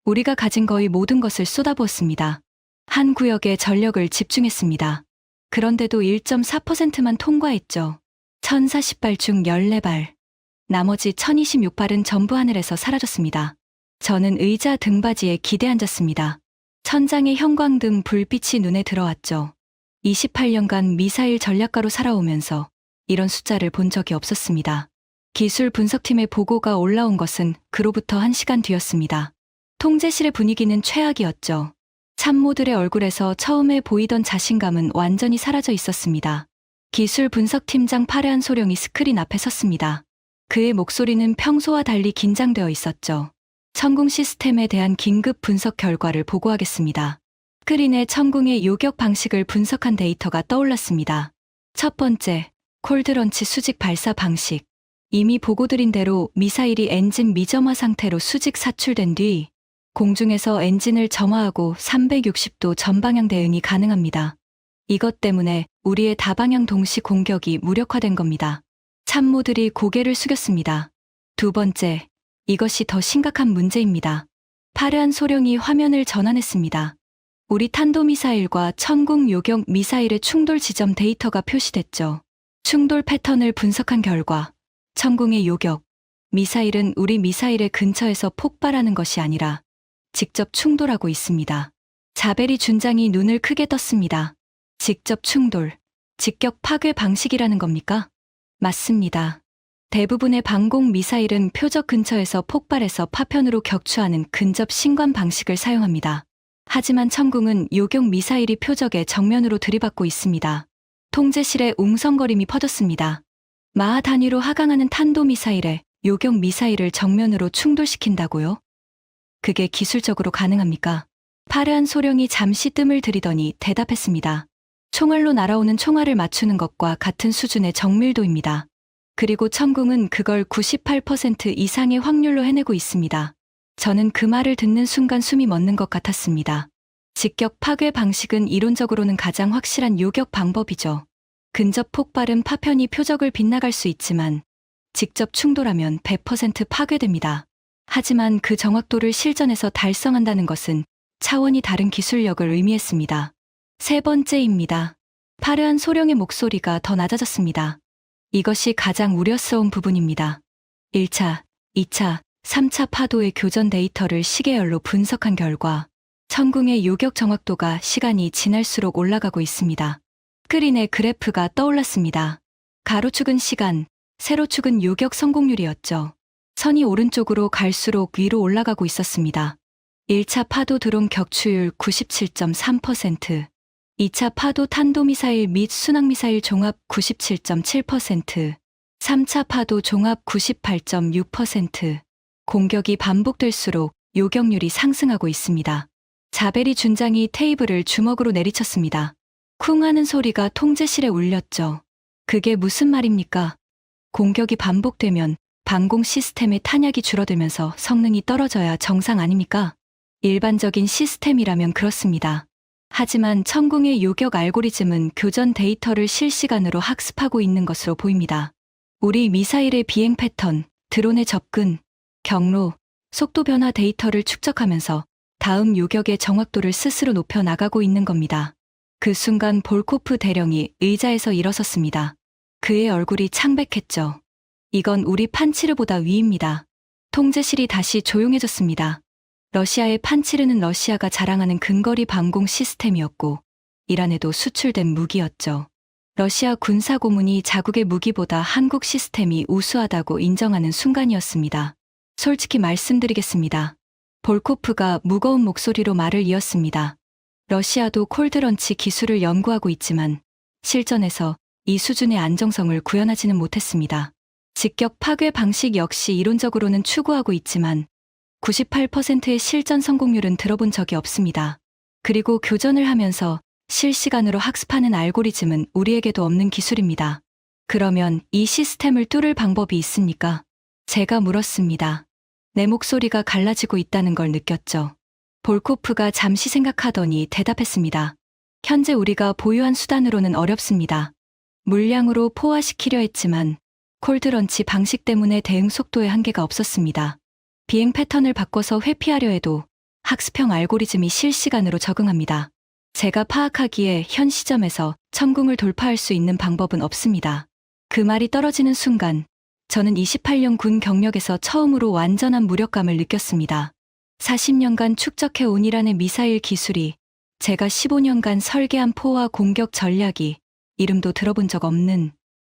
우리가 가진 거의 모든 것을 쏟아부었습니다. 한 구역에 전력을 집중했습니다. 그런데도 1.4%만 통과했죠. 1040발 중 14발. 나머지 1026발은 전부 하늘에서 사라졌습니다. 저는 의자 등받이에 기대 앉았습니다. 천장의 형광등 불빛이 눈에 들어왔죠. 28년간 미사일 전략가로 살아오면서 이런 숫자를 본 적이 없었습니다. 기술 분석팀의 보고가 올라온 것은 그로부터 1시간 뒤였습니다. 통제실의 분위기는 최악이었죠. 참모들의 얼굴에서 처음에 보이던 자신감은 완전히 사라져 있었습니다. 기술 분석팀장 파레안 소령이 스크린 앞에 섰습니다. 그의 목소리는 평소와 달리 긴장되어 있었죠. 천궁 시스템에 대한 긴급 분석 결과를 보고하겠습니다. 스크린에 천궁의 요격 방식을 분석한 데이터가 떠올랐습니다. 첫 번째, 콜드런치 수직 발사 방식. 이미 보고드린 대로 미사일이 엔진 미점화 상태로 수직 사출된 뒤 공중에서 엔진을 점화하고 360도 전방향 대응이 가능합니다. 이것 때문에 우리의 다방향 동시 공격이 무력화된 겁니다. 참모들이 고개를 숙였습니다. 두 번째, 이것이 더 심각한 문제입니다. 파르한 소령이 화면을 전환했습니다. 우리 탄도미사일과 천궁 요격 미사일의 충돌 지점 데이터가 표시됐죠. 충돌 패턴을 분석한 결과 천궁의 요격 미사일은 우리 미사일의 근처에서 폭발하는 것이 아니라 직접 충돌하고 있습니다. 자베리 준장이 눈을 크게 떴습니다. 직접 충돌, 직격 파괴 방식이라는 겁니까? 맞습니다. 대부분의 방공 미사일은 표적 근처에서 폭발해서 파편으로 격추하는 근접 신관 방식을 사용합니다. 하지만 천궁은 요격 미사일이 표적에 정면으로 들이받고 있습니다. 통제실에 웅성거림이 퍼졌습니다. 마하 단위로 하강하는 탄도미사일에 요격 미사일을 정면으로 충돌시킨다고요? 그게 기술적으로 가능합니까? 파르한 소령이 잠시 뜸을 들이더니 대답했습니다. 총알로 날아오는 총알을 맞추는 것과 같은 수준의 정밀도입니다. 그리고 천궁은 그걸 98% 이상의 확률로 해내고 있습니다. 저는 그 말을 듣는 순간 숨이 멎는 것 같았습니다. 직격 파괴 방식은 이론적으로는 가장 확실한 요격 방법이죠. 근접 폭발은 파편이 표적을 빗나갈 수 있지만 직접 충돌하면 100% 파괴됩니다. 하지만 그 정확도를 실전에서 달성한다는 것은 차원이 다른 기술력을 의미했습니다. 세 번째입니다. 파르한 소령의 목소리가 더 낮아졌습니다. 이것이 가장 우려스러운 부분입니다. 1차, 2차, 3차 파도의 교전 데이터를 시계열로 분석한 결과 천궁의 요격 정확도가 시간이 지날수록 올라가고 있습니다. 스크린에 그래프가 떠올랐습니다. 가로축은 시간, 세로축은 요격 성공률이었죠. 선이 오른쪽으로 갈수록 위로 올라가고 있었습니다. 1차 파도 드론 격추율 97.3%, 2차 파도 탄도미사일 및 순항미사일 종합 97.7%, 3차 파도 종합 98.6%. 공격이 반복될수록 요격률이 상승하고 있습니다. 자베리 준장이 테이블을 주먹으로 내리쳤습니다. 쿵 하는 소리가 통제실에 울렸죠. 그게 무슨 말입니까? 공격이 반복되면 방공 시스템의 탄약이 줄어들면서 성능이 떨어져야 정상 아닙니까? 일반적인 시스템이라면 그렇습니다. 하지만 천궁의 요격 알고리즘은 교전 데이터를 실시간으로 학습하고 있는 것으로 보입니다. 우리 미사일의 비행 패턴, 드론의 접근, 경로, 속도 변화 데이터를 축적하면서 다음 요격의 정확도를 스스로 높여 나가고 있는 겁니다. 그 순간 볼코프 대령이 의자에서 일어섰습니다. 그의 얼굴이 창백했죠. 이건 우리 판치르보다 위입니다. 통제실이 다시 조용해졌습니다. 러시아의 판치르는 러시아가 자랑하는 근거리 방공 시스템이었고 이란에도 수출된 무기였죠. 러시아 군사고문이 자국의 무기보다 한국 시스템이 우수하다고 인정하는 순간이었습니다. 솔직히 말씀드리겠습니다. 볼코프가 무거운 목소리로 말을 이었습니다. 러시아도 콜드런치 기술을 연구하고 있지만 실전에서 이 수준의 안정성을 구현하지는 못했습니다. 직격 파괴 방식 역시 이론적으로는 추구하고 있지만 98%의 실전 성공률은 들어본 적이 없습니다. 그리고 교전을 하면서 실시간으로 학습하는 알고리즘은 우리에게도 없는 기술입니다. 그러면 이 시스템을 뚫을 방법이 있습니까? 제가 물었습니다. 내 목소리가 갈라지고 있다는 걸 느꼈죠. 볼코프가 잠시 생각하더니 대답했습니다. 현재 우리가 보유한 수단으로는 어렵습니다. 물량으로 포화시키려 했지만 콜드런치 방식 때문에 대응 속도에 한계가 없었습니다. 비행 패턴을 바꿔서 회피하려 해도 학습형 알고리즘이 실시간으로 적응합니다. 제가 파악하기에 현 시점에서 천궁을 돌파할 수 있는 방법은 없습니다. 그 말이 떨어지는 순간 저는 28년 군 경력에서 처음으로 완전한 무력감을 느꼈습니다. 40년간 축적해온 이란의 미사일 기술이, 제가 15년간 설계한 포화 공격 전략이 이름도 들어본 적 없는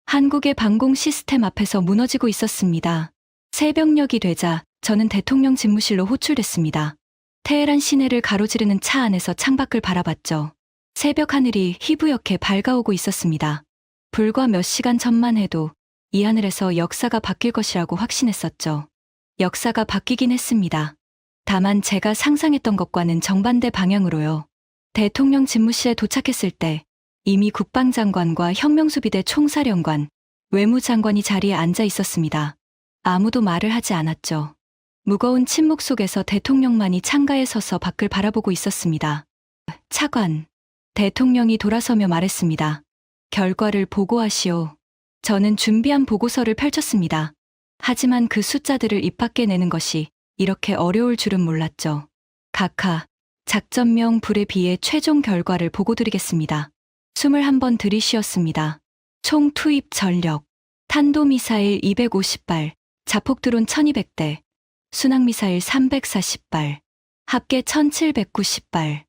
한국의 방공 시스템 앞에서 무너지고 있었습니다. 새벽녘이 되자 저는 대통령 집무실로 호출됐습니다. 테헤란 시내를 가로지르는 차 안에서 창밖을 바라봤죠. 새벽 하늘이 희부옇게 밝아오고 있었습니다. 불과 몇 시간 전만 해도 이 하늘에서 역사가 바뀔 것이라고 확신했었죠. 역사가 바뀌긴 했습니다. 다만 제가 상상했던 것과는 정반대 방향으로요. 대통령 집무실에 도착했을 때 이미 국방장관과 혁명수비대 총사령관, 외무장관이 자리에 앉아 있었습니다. 아무도 말을 하지 않았죠. 무거운 침묵 속에서 대통령만이 창가에 서서 밖을 바라보고 있었습니다. 차관. 대통령이 돌아서며 말했습니다. 결과를 보고하시오. 저는 준비한 보고서를 펼쳤습니다. 하지만 그 숫자들을 입 밖에 내는 것이 이렇게 어려울 줄은 몰랐죠. 각하, 작전명 불에 비해 최종 결과를 보고드리겠습니다. 21번 들이쉬었습니다. 총 투입 전력, 탄도미사일 250발, 자폭 드론 1200대, 순항미사일 340발, 합계 1790발,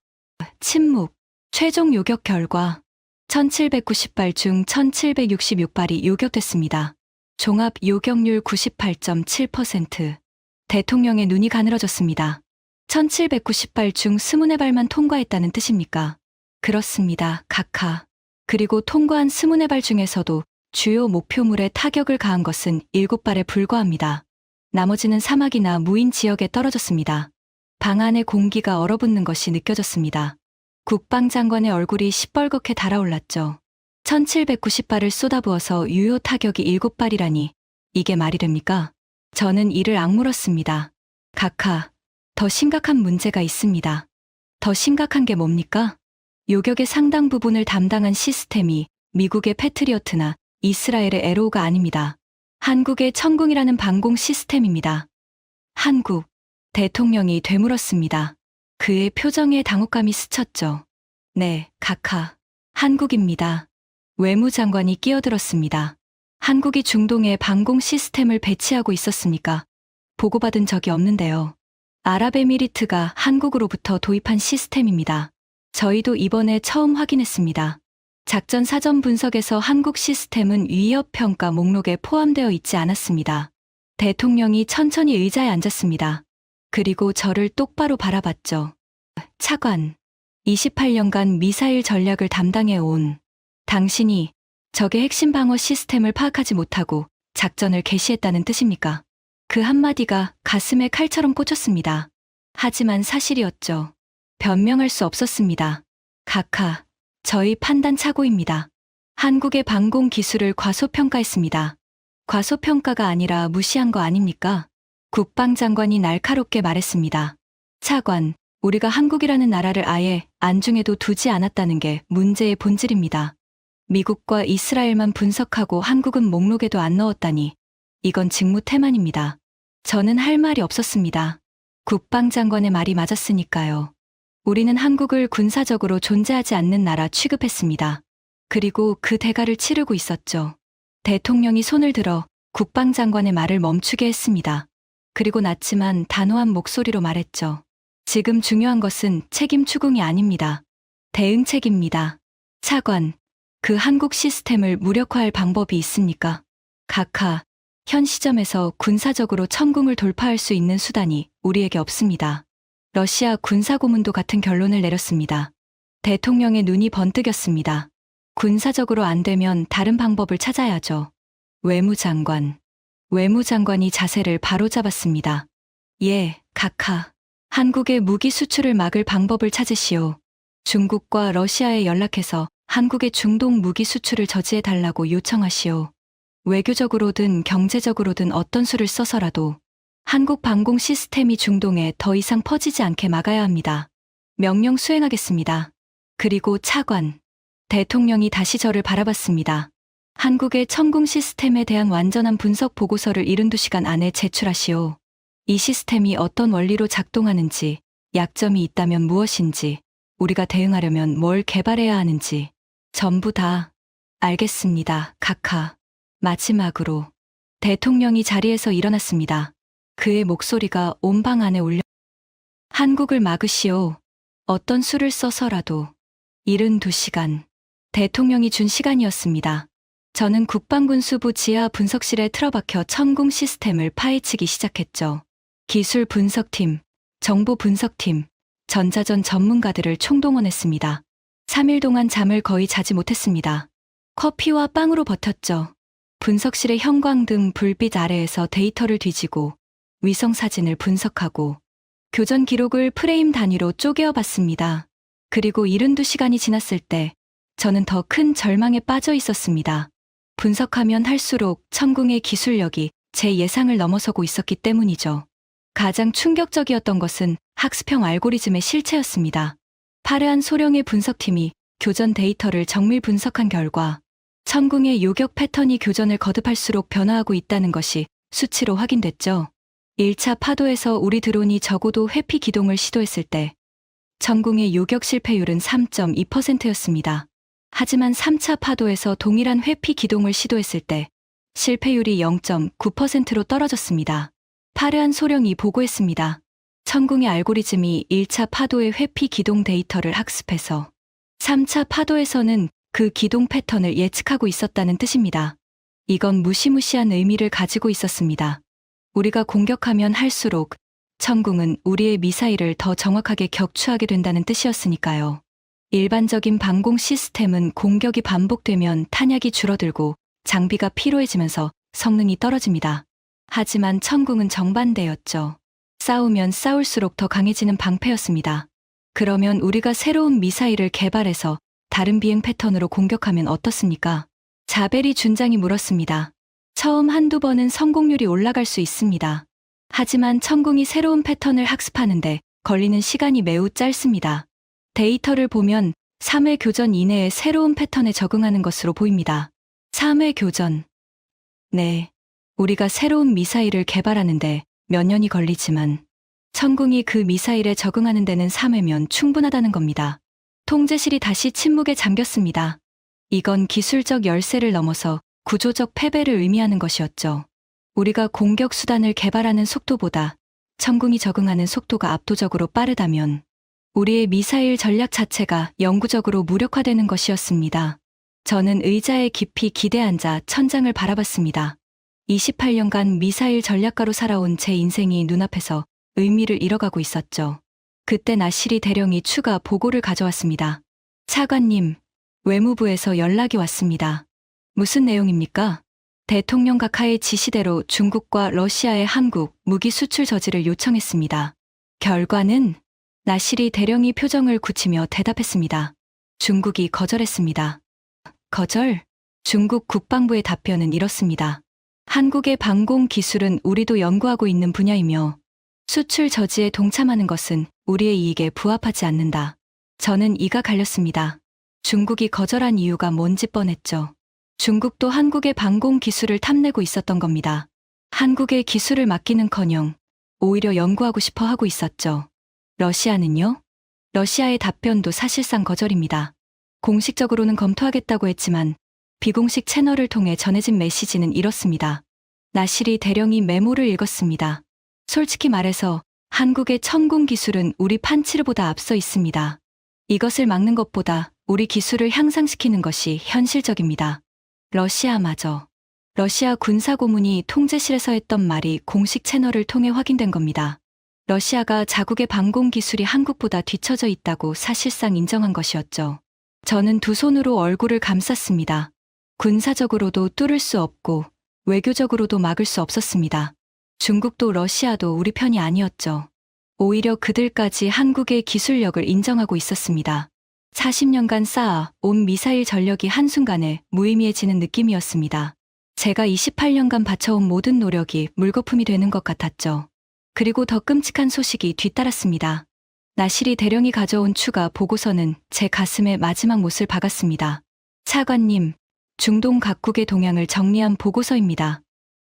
침묵, 최종 요격 결과 1790발 중 1766발이 요격됐습니다. 종합 요격률 98.7%. 대통령의 눈이 가늘어졌습니다. 1790발 중 24발만 통과했다는 뜻입니까? 그렇습니다. 각하. 그리고 통과한 24발 중에서도 주요 목표물에 타격을 가한 것은 7발에 불과합니다. 나머지는 사막이나 무인 지역에 떨어졌습니다. 방 안의 공기가 얼어붙는 것이 느껴졌습니다. 국방장관의 얼굴이 시뻘겋게 달아올랐죠. 1790발을 쏟아부어서 유효 타격이 7발이라니 이게 말이 됩니까? 저는 이를 악물었습니다. 각하, 더 심각한 문제가 있습니다. 더 심각한 게 뭡니까? 요격의 상당 부분을 담당한 시스템이 미국의 패트리어트나 이스라엘의 에로우가 아닙니다. 한국의 천궁이라는 방공 시스템입니다. 한국, 대통령이 되물었습니다. 그의 표정에 당혹감이 스쳤죠. 네, 각하. 한국입니다. 외무장관이 끼어들었습니다. 한국이 중동에 방공 시스템을 배치하고 있었습니까? 보고받은 적이 없는데요. 아랍에미리트가 한국으로부터 도입한 시스템입니다. 저희도 이번에 처음 확인했습니다. 작전 사전 분석에서 한국 시스템은 위협평가 목록에 포함되어 있지 않았습니다. 대통령이 천천히 의자에 앉았습니다. 그리고 저를 똑바로 바라봤죠. 차관, 28년간 미사일 전략을 담당해 온 당신이 적의 핵심 방어 시스템을 파악하지 못하고 작전을 개시했다는 뜻입니까? 그 한마디가 가슴에 칼처럼 꽂혔습니다. 하지만 사실이었죠. 변명할 수 없었습니다. 각하, 저희 판단 착오입니다. 한국의 방공 기술을 과소평가했습니다. 과소평가가 아니라 무시한 거 아닙니까? 국방장관이 날카롭게 말했습니다. 차관, 우리가 한국이라는 나라를 아예 안중에도 두지 않았다는 게 문제의 본질입니다. 미국과 이스라엘만 분석하고 한국은 목록에도 안 넣었다니 이건 직무태만입니다. 저는 할 말이 없었습니다. 국방장관의 말이 맞았으니까요. 우리는 한국을 군사적으로 존재하지 않는 나라 취급했습니다. 그리고 그 대가를 치르고 있었죠. 대통령이 손을 들어 국방장관의 말을 멈추게 했습니다. 그리고 낮지만 단호한 목소리로 말했죠. 지금 중요한 것은 책임 추궁이 아닙니다. 대응책입니다. 차관, 그 한국 시스템을 무력화할 방법이 있습니까? 각하, 현 시점에서 군사적으로 천궁을 돌파할 수 있는 수단이 우리에게 없습니다. 러시아 군사고문도 같은 결론을 내렸습니다. 대통령의 눈이 번뜩였습니다. 군사적으로 안 되면 다른 방법을 찾아야죠. 외무장관이 자세를 바로잡았습니다. 예, 각하. 한국의 무기 수출을 막을 방법을 찾으시오. 중국과 러시아에 연락해서 한국의 중동 무기 수출을 저지해달라고 요청하시오. 외교적으로든 경제적으로든 어떤 수를 써서라도 한국 방공 시스템이 중동에 더 이상 퍼지지 않게 막아야 합니다. 명령 수행하겠습니다. 그리고 차관, 대통령이 다시 저를 바라봤습니다. 한국의 천궁 시스템에 대한 완전한 분석 보고서를 72시간 안에 제출하시오. 이 시스템이 어떤 원리로 작동하는지, 약점이 있다면 무엇인지, 우리가 대응하려면 뭘 개발해야 하는지, 전부 다. 알겠습니다, 각하. 마지막으로 대통령이 자리에서 일어났습니다. 그의 목소리가 온 방 안에 울려. 한국을 막으시오. 어떤 수를 써서라도. 72시간. 대통령이 준 시간이었습니다. 저는 국방군수부 지하 분석실에 틀어박혀 천궁 시스템을 파헤치기 시작했죠. 기술 분석팀, 정보 분석팀, 전자전 전문가들을 총동원했습니다. 3일 동안 잠을 거의 자지 못했습니다. 커피와 빵으로 버텼죠. 분석실의 형광등 불빛 아래에서 데이터를 뒤지고 위성 사진을 분석하고 교전 기록을 프레임 단위로 쪼개어 봤습니다. 그리고 72시간이 지났을 때 저는 더 큰 절망에 빠져 있었습니다. 분석하면 할수록 천궁의 기술력이 제 예상을 넘어서고 있었기 때문이죠. 가장 충격적이었던 것은 학습형 알고리즘의 실체였습니다. 파르한 소령의 분석팀이 교전 데이터를 정밀 분석한 결과 천궁의 요격 패턴이 교전을 거듭할수록 변화하고 있다는 것이 수치로 확인됐죠. 1차 파도에서 우리 드론이 적어도 회피 기동을 시도했을 때 천궁의 요격 실패율은 3.2%였습니다. 하지만 3차 파도에서 동일한 회피 기동을 시도했을 때 실패율이 0.9%로 떨어졌습니다. 파르한 소령이 보고했습니다. 천궁의 알고리즘이 1차 파도의 회피 기동 데이터를 학습해서 3차 파도에서는 그 기동 패턴을 예측하고 있었다는 뜻입니다. 이건 무시무시한 의미를 가지고 있었습니다. 우리가 공격하면 할수록 천궁은 우리의 미사일을 더 정확하게 격추하게 된다는 뜻이었으니까요. 일반적인 방공 시스템은 공격이 반복되면 탄약이 줄어들고 장비가 피로해지면서 성능이 떨어집니다. 하지만 천궁은 정반대였죠. 싸우면 싸울수록 더 강해지는 방패였습니다. 그러면 우리가 새로운 미사일을 개발해서 다른 비행 패턴으로 공격하면 어떻습니까? 자베리 준장이 물었습니다. 처음 한두 번은 성공률이 올라갈 수 있습니다. 하지만 천궁이 새로운 패턴을 학습하는데 걸리는 시간이 매우 짧습니다. 데이터를 보면 3회 교전 이내에 새로운 패턴에 적응하는 것으로 보입니다. 3회 교전. 네. 우리가 새로운 미사일을 개발하는데 몇 년이 걸리지만 천궁이 그 미사일에 적응하는 데는 3회면 충분하다는 겁니다. 통제실이 다시 침묵에 잠겼습니다. 이건 기술적 열세를 넘어서 구조적 패배를 의미하는 것이었죠. 우리가 공격 수단을 개발하는 속도보다 천궁이 적응하는 속도가 압도적으로 빠르다면 우리의 미사일 전략 자체가 영구적으로 무력화되는 것이었습니다. 저는 의자에 깊이 기대앉아 천장을 바라봤습니다. 28년간 미사일 전략가로 살아온 제 인생이 눈앞에서 의미를 잃어가고 있었죠. 그때 나시리 대령이 추가 보고를 가져왔습니다. 차관님, 외무부에서 연락이 왔습니다. 무슨 내용입니까? 대통령 각하의 지시대로 중국과 러시아의 한국 무기 수출 저지를 요청했습니다. 결과는 나시리 대령이 표정을 굳히며 대답했습니다. 중국이 거절했습니다. 거절? 중국 국방부의 답변은 이렇습니다. 한국의 방공 기술은 우리도 연구하고 있는 분야이며 수출 저지에 동참하는 것은 우리의 이익에 부합하지 않는다. 저는 이가 갈렸습니다. 중국이 거절한 이유가 뭔지 뻔했죠. 중국도 한국의 방공 기술을 탐내고 있었던 겁니다. 한국의 기술을 맡기는커녕 오히려 연구하고 싶어 하고 있었죠. 러시아는요? 러시아의 답변도 사실상 거절입니다. 공식적으로는 검토하겠다고 했지만 비공식 채널을 통해 전해진 메시지는 이렇습니다. 나시리 대령이 메모를 읽었습니다. 솔직히 말해서 한국의 천궁 기술은 우리 판치르보다 앞서 있습니다. 이것을 막는 것보다 우리 기술을 향상시키는 것이 현실적입니다. 러시아마저. 러시아 군사고문이 통제실에서 했던 말이 공식 채널을 통해 확인된 겁니다. 러시아가 자국의 방공 기술이 한국보다 뒤처져 있다고 사실상 인정한 것이었죠. 저는 두 손으로 얼굴을 감쌌습니다. 군사적으로도 뚫을 수 없고 외교적으로도 막을 수 없었습니다. 중국도 러시아도 우리 편이 아니었죠. 오히려 그들까지 한국의 기술력을 인정하고 있었습니다. 40년간 쌓아 온 미사일 전력이 한순간에 무의미해지는 느낌이었습니다. 제가 28년간 바쳐온 모든 노력이 물거품이 되는 것 같았죠. 그리고 더 끔찍한 소식이 뒤따랐습니다. 나시리 대령이 가져온 추가 보고서는 제 가슴에 마지막 못을 박았습니다. 차관님, 중동 각국의 동향을 정리한 보고서입니다.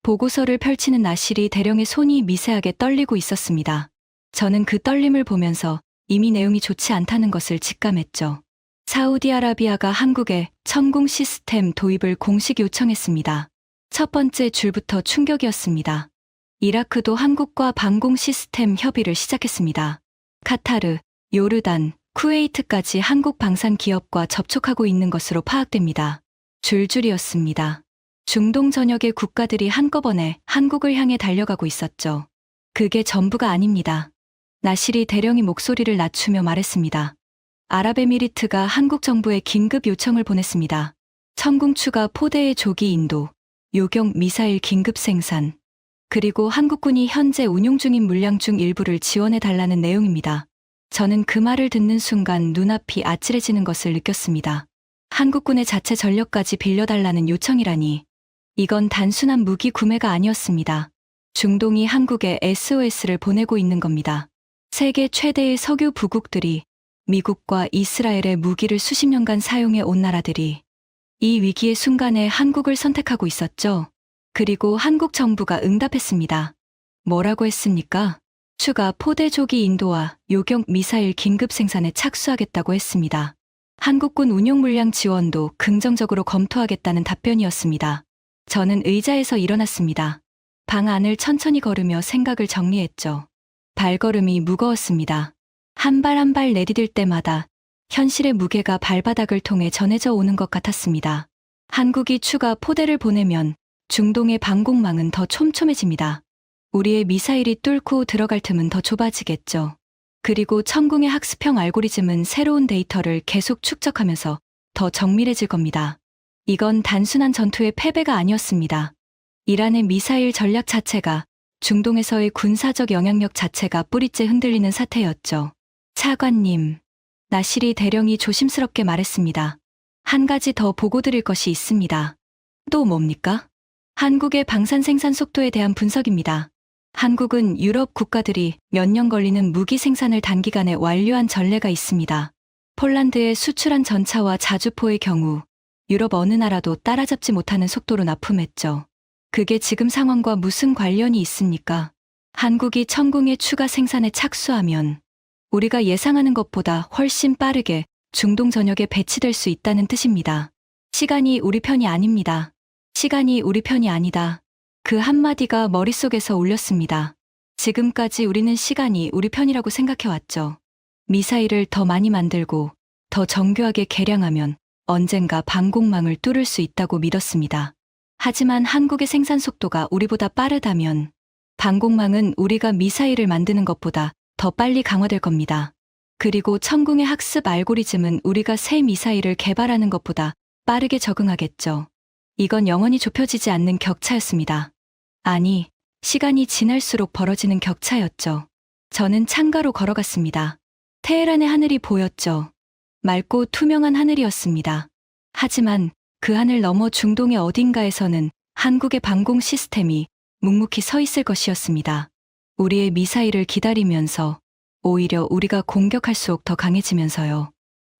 보고서를 펼치는 나시리 대령의 손이 미세하게 떨리고 있었습니다. 저는 그 떨림을 보면서 이미 내용이 좋지 않다는 것을 직감했죠. 사우디아라비아가 한국에 천궁 시스템 도입을 공식 요청했습니다. 첫 번째 줄부터 충격이었습니다. 이라크도 한국과 방공 시스템 협의를 시작했습니다. 카타르, 요르단, 쿠웨이트까지 한국 방산 기업과 접촉하고 있는 것으로 파악됩니다. 줄줄이었습니다. 중동 전역의 국가들이 한꺼번에 한국을 향해 달려가고 있었죠. 그게 전부가 아닙니다. 나시리 대령이 목소리를 낮추며 말했습니다. 아랍에미리트가 한국 정부에 긴급 요청을 보냈습니다. 천궁 추가 포대의 조기 인도, 요격 미사일 긴급 생산, 그리고 한국군이 현재 운용 중인 물량 중 일부를 지원해달라는 내용입니다. 저는 그 말을 듣는 순간 눈앞이 아찔해지는 것을 느꼈습니다. 한국군의 자체 전력까지 빌려달라는 요청이라니. 이건 단순한 무기 구매가 아니었습니다. 중동이 한국에 SOS를 보내고 있는 겁니다. 세계 최대의 석유 부국들이 미국과 이스라엘의 무기를 수십 년간 사용해 온 나라들이 이 위기의 순간에 한국을 선택하고 있었죠. 그리고 한국 정부가 응답했습니다. 뭐라고 했습니까? 추가 포대 조기 인도와 요격 미사일 긴급 생산에 착수하겠다고 했습니다. 한국군 운용 물량 지원도 긍정적으로 검토하겠다는 답변이었습니다. 저는 의자에서 일어났습니다. 방 안을 천천히 걸으며 생각을 정리했죠. 발걸음이 무거웠습니다. 한 발 한 발 내디딜 때마다 현실의 무게가 발바닥을 통해 전해져 오는 것 같았습니다. 한국이 추가 포대를 보내면 중동의 방공망은 더 촘촘해집니다. 우리의 미사일이 뚫고 들어갈 틈은 더 좁아지겠죠. 그리고 천궁의 학습형 알고리즘은 새로운 데이터를 계속 축적하면서 더 정밀해질 겁니다. 이건 단순한 전투의 패배가 아니었습니다. 이란의 미사일 전략 자체가, 중동에서의 군사적 영향력 자체가 뿌리째 흔들리는 사태였죠. 차관님, 나시리 대령이 조심스럽게 말했습니다. 한 가지 더 보고 드릴 것이 있습니다. 또 뭡니까? 한국의 방산 생산 속도에 대한 분석입니다. 한국은 유럽 국가들이 몇 년 걸리는 무기 생산을 단기간에 완료한 전례가 있습니다. 폴란드에 수출한 전차와 자주포의 경우 유럽 어느 나라도 따라잡지 못하는 속도로 납품했죠. 그게 지금 상황과 무슨 관련이 있습니까? 한국이 천궁의 추가 생산에 착수하면 우리가 예상하는 것보다 훨씬 빠르게 중동 전역에 배치될 수 있다는 뜻입니다. 시간이 우리 편이 아닙니다. 시간이 우리 편이 아니다. 그 한마디가 머릿속에서 울렸습니다. 지금까지 우리는 시간이 우리 편이라고 생각해왔죠. 미사일을 더 많이 만들고 더 정교하게 개량하면 언젠가 방공망을 뚫을 수 있다고 믿었습니다. 하지만 한국의 생산 속도가 우리보다 빠르다면 방공망은 우리가 미사일을 만드는 것보다 더 빨리 강화될 겁니다. 그리고 천궁의 학습 알고리즘은 우리가 새 미사일을 개발하는 것보다 빠르게 적응하겠죠. 이건 영원히 좁혀지지 않는 격차였습니다. 아니, 시간이 지날수록 벌어지는 격차였죠. 저는 창가로 걸어갔습니다. 테헤란의 하늘이 보였죠. 맑고 투명한 하늘이었습니다. 하지만 그 하늘 너머 중동의 어딘가에서는 한국의 방공 시스템이 묵묵히 서 있을 것이었습니다. 우리의 미사일을 기다리면서 오히려 우리가 공격할수록 더 강해지면서요.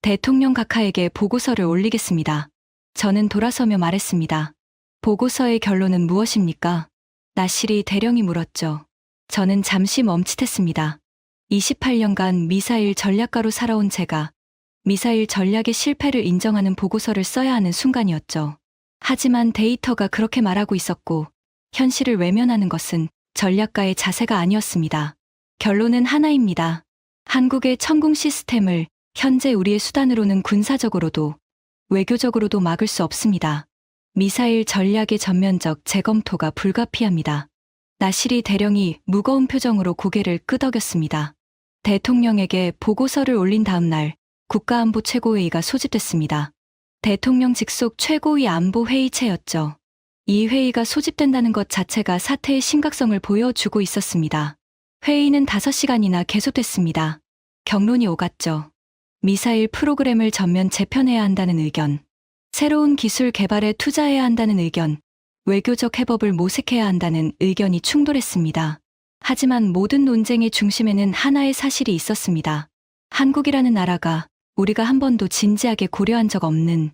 대통령 각하에게 보고서를 올리겠습니다. 저는 돌아서며 말했습니다. 보고서의 결론은 무엇입니까? 나시리 대령이 물었죠. 저는 잠시 멈칫했습니다. 28년간 미사일 전략가로 살아온 제가 미사일 전략의 실패를 인정하는 보고서를 써야 하는 순간이었죠. 하지만 데이터가 그렇게 말하고 있었고 현실을 외면하는 것은 전략가의 자세가 아니었습니다. 결론은 하나입니다. 한국의 천궁 시스템을 현재 우리의 수단으로는 군사적으로도 외교적으로도 막을 수 없습니다. 미사일 전략의 전면적 재검토가 불가피합니다. 나시리 대령이 무거운 표정으로 고개를 끄덕였습니다. 대통령에게 보고서를 올린 다음 날 국가안보 최고회의가 소집됐습니다. 대통령 직속 최고위 안보회의체였죠. 이 회의가 소집된다는 것 자체가 사태의 심각성을 보여주고 있었습니다. 회의는 5시간이나 계속됐습니다. 경론이 오갔죠. 미사일 프로그램을 전면 재편해야 한다는 의견, 새로운 기술 개발에 투자해야 한다는 의견, 외교적 해법을 모색해야 한다는 의견이 충돌했습니다. 하지만 모든 논쟁의 중심에는 하나의 사실이 있었습니다. 한국이라는 나라가 우리가 한 번도 진지하게 고려한 적 없는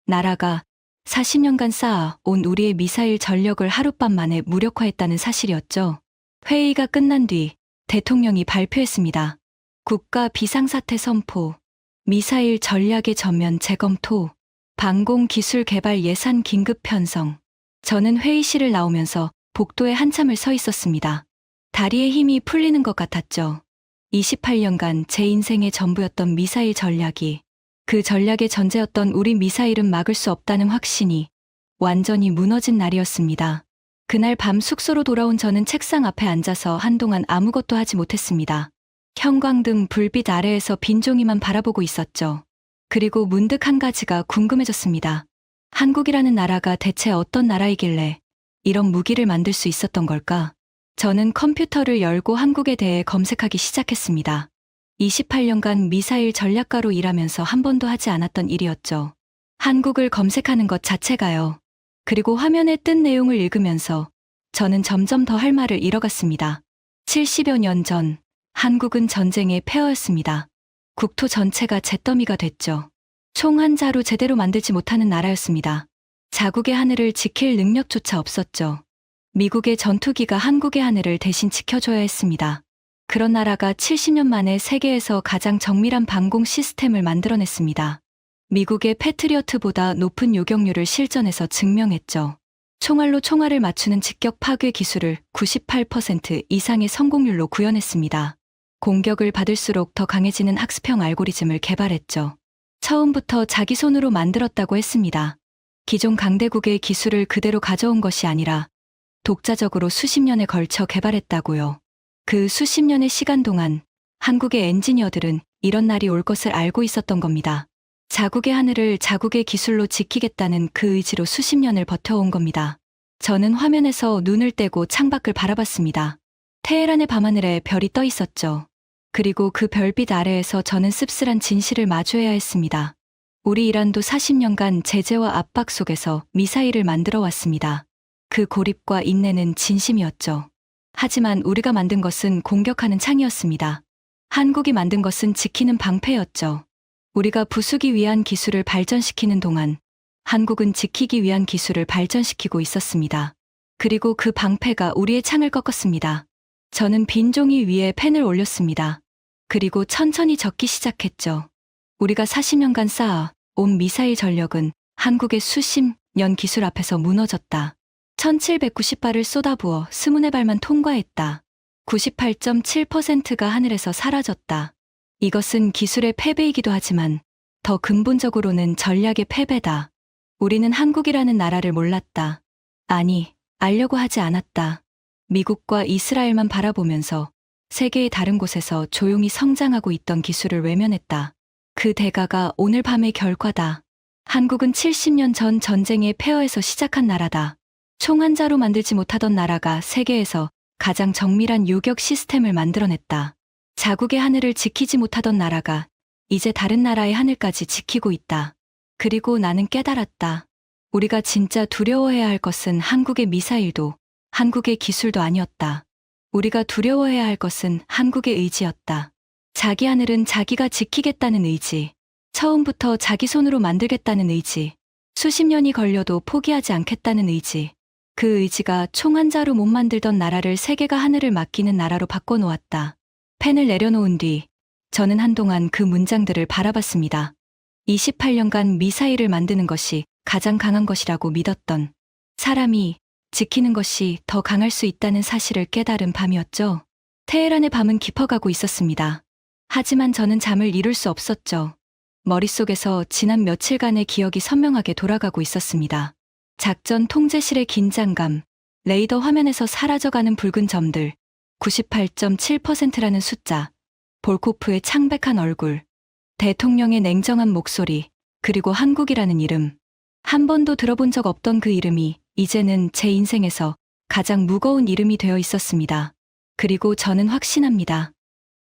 나라가 40년간 쌓아온 우리의 미사일 전력을 하룻밤 만에 무력화했다는 사실이었죠. 회의가 끝난 뒤 대통령이 발표했습니다. 국가 비상사태 선포, 미사일 전략의 전면 재검토, 방공 기술 개발 예산 긴급 편성. 저는 회의실을 나오면서 복도에 한참을 서 있었습니다. 다리에 힘이 풀리는 것 같았죠. 28년간 제 인생의 전부였던 미사일 전략이, 그 전략의 전제였던 우리 미사일은 막을 수 없다는 확신이 완전히 무너진 날이었습니다. 그날 밤 숙소로 돌아온 저는 책상 앞에 앉아서 한동안 아무것도 하지 못했습니다. 형광등 불빛 아래에서 빈 종이만 바라보고 있었죠. 그리고 문득 한 가지가 궁금해졌습니다. 한국이라는 나라가 대체 어떤 나라이길래 이런 무기를 만들 수 있었던 걸까? 저는 컴퓨터를 열고 한국에 대해 검색하기 시작했습니다. 28년간 미사일 전략가로 일하면서 한 번도 하지 않았던 일이었죠. 한국을 검색하는 것 자체가요. 그리고 화면에 뜬 내용을 읽으면서 저는 점점 더 할 말을 잃어갔습니다. 70여 년 전, 한국은 전쟁의 폐허였습니다. 국토 전체가 잿더미가 됐죠. 총 한 자루 제대로 만들지 못하는 나라였습니다. 자국의 하늘을 지킬 능력조차 없었죠. 미국의 전투기가 한국의 하늘을 대신 지켜줘야 했습니다. 그런 나라가 70년 만에 세계에서 가장 정밀한 방공 시스템을 만들어냈습니다. 미국의 패트리어트보다 높은 요격률을 실전에서 증명했죠. 총알로 총알을 맞추는 직격 파괴 기술을 98% 이상의 성공률로 구현했습니다. 공격을 받을수록 더 강해지는 학습형 알고리즘을 개발했죠. 처음부터 자기 손으로 만들었다고 했습니다. 기존 강대국의 기술을 그대로 가져온 것이 아니라 독자적으로 수십 년에 걸쳐 개발했다고요. 그 수십 년의 시간 동안 한국의 엔지니어들은 이런 날이 올 것을 알고 있었던 겁니다. 자국의 하늘을 자국의 기술로 지키겠다는 그 의지로 수십 년을 버텨온 겁니다. 저는 화면에서 눈을 떼고 창밖을 바라봤습니다. 테헤란의 밤하늘에 별이 떠 있었죠. 그리고 그 별빛 아래에서 저는 씁쓸한 진실을 마주해야 했습니다. 우리 이란도 40년간 제재와 압박 속에서 미사일을 만들어 왔습니다. 그 고립과 인내는 진심이었죠. 하지만 우리가 만든 것은 공격하는 창이었습니다. 한국이 만든 것은 지키는 방패였죠. 우리가 부수기 위한 기술을 발전시키는 동안 한국은 지키기 위한 기술을 발전시키고 있었습니다. 그리고 그 방패가 우리의 창을 꺾었습니다. 저는 빈 종이 위에 펜을 올렸습니다. 그리고 천천히 적기 시작했죠. 우리가 40년간 쌓아 온 미사일 전력은 한국의 수십 년 기술 앞에서 무너졌다. 1790발을 쏟아부어 20발만 통과했다. 98.7%가 하늘에서 사라졌다. 이것은 기술의 패배이기도 하지만 더 근본적으로는 전략의 패배다. 우리는 한국이라는 나라를 몰랐다. 아니, 알려고 하지 않았다. 미국과 이스라엘만 바라보면서 세계의 다른 곳에서 조용히 성장하고 있던 기술을 외면했다. 그 대가가 오늘 밤의 결과다. 한국은 70년 전 전쟁의 폐허에서 시작한 나라다. 총 한 자로 만들지 못하던 나라가 세계에서 가장 정밀한 요격 시스템을 만들어냈다. 자국의 하늘을 지키지 못하던 나라가 이제 다른 나라의 하늘까지 지키고 있다. 그리고 나는 깨달았다. 우리가 진짜 두려워해야 할 것은 한국의 미사일도 한국의 기술도 아니었다. 우리가 두려워해야 할 것은 한국의 의지였다. 자기 하늘은 자기가 지키겠다는 의지. 처음부터 자기 손으로 만들겠다는 의지. 수십 년이 걸려도 포기하지 않겠다는 의지. 그 의지가 총 한 자로 못 만들던 나라를 세계가 하늘을 맡기는 나라로 바꿔놓았다. 펜을 내려놓은 뒤 저는 한동안 그 문장들을 바라봤습니다. 28년간 미사일을 만드는 것이 가장 강한 것이라고 믿었던 사람이 지키는 것이 더 강할 수 있다는 사실을 깨달은 밤이었죠. 테헤란의 밤은 깊어가고 있었습니다. 하지만 저는 잠을 이룰 수 없었죠. 머릿속에서 지난 며칠간의 기억이 선명하게 돌아가고 있었습니다. 작전 통제실의 긴장감, 레이더 화면에서 사라져가는 붉은 점들, 98.7%라는 숫자, 볼코프의 창백한 얼굴, 대통령의 냉정한 목소리, 그리고 한국이라는 이름. 한 번도 들어본 적 없던 그 이름이 이제는 제 인생에서 가장 무거운 이름이 되어 있었습니다. 그리고 저는 확신합니다.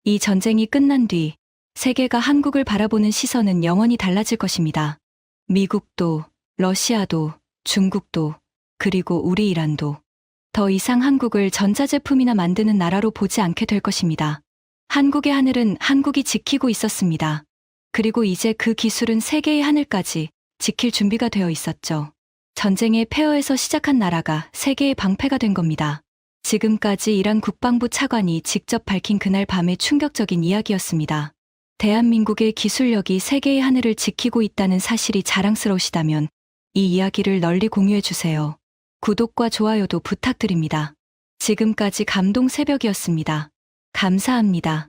이 전쟁이 끝난 뒤 세계가 한국을 바라보는 시선은 영원히 달라질 것입니다. 미국도, 러시아도, 중국도, 그리고 우리 이란도 더 이상 한국을 전자제품이나 만드는 나라로 보지 않게 될 것입니다. 한국의 하늘은 한국이 지키고 있었습니다. 그리고 이제 그 기술은 세계의 하늘까지 지킬 준비가 되어 있었죠. 전쟁의 폐허에서 시작한 나라가 세계의 방패가 된 겁니다. 지금까지 이란 국방부 차관이 직접 밝힌 그날 밤의 충격적인 이야기였습니다. 대한민국의 기술력이 세계의 하늘을 지키고 있다는 사실이 자랑스러우시다면 이 이야기를 널리 공유해주세요. 구독과 좋아요도 부탁드립니다. 지금까지 감동 새벽이었습니다. 감사합니다.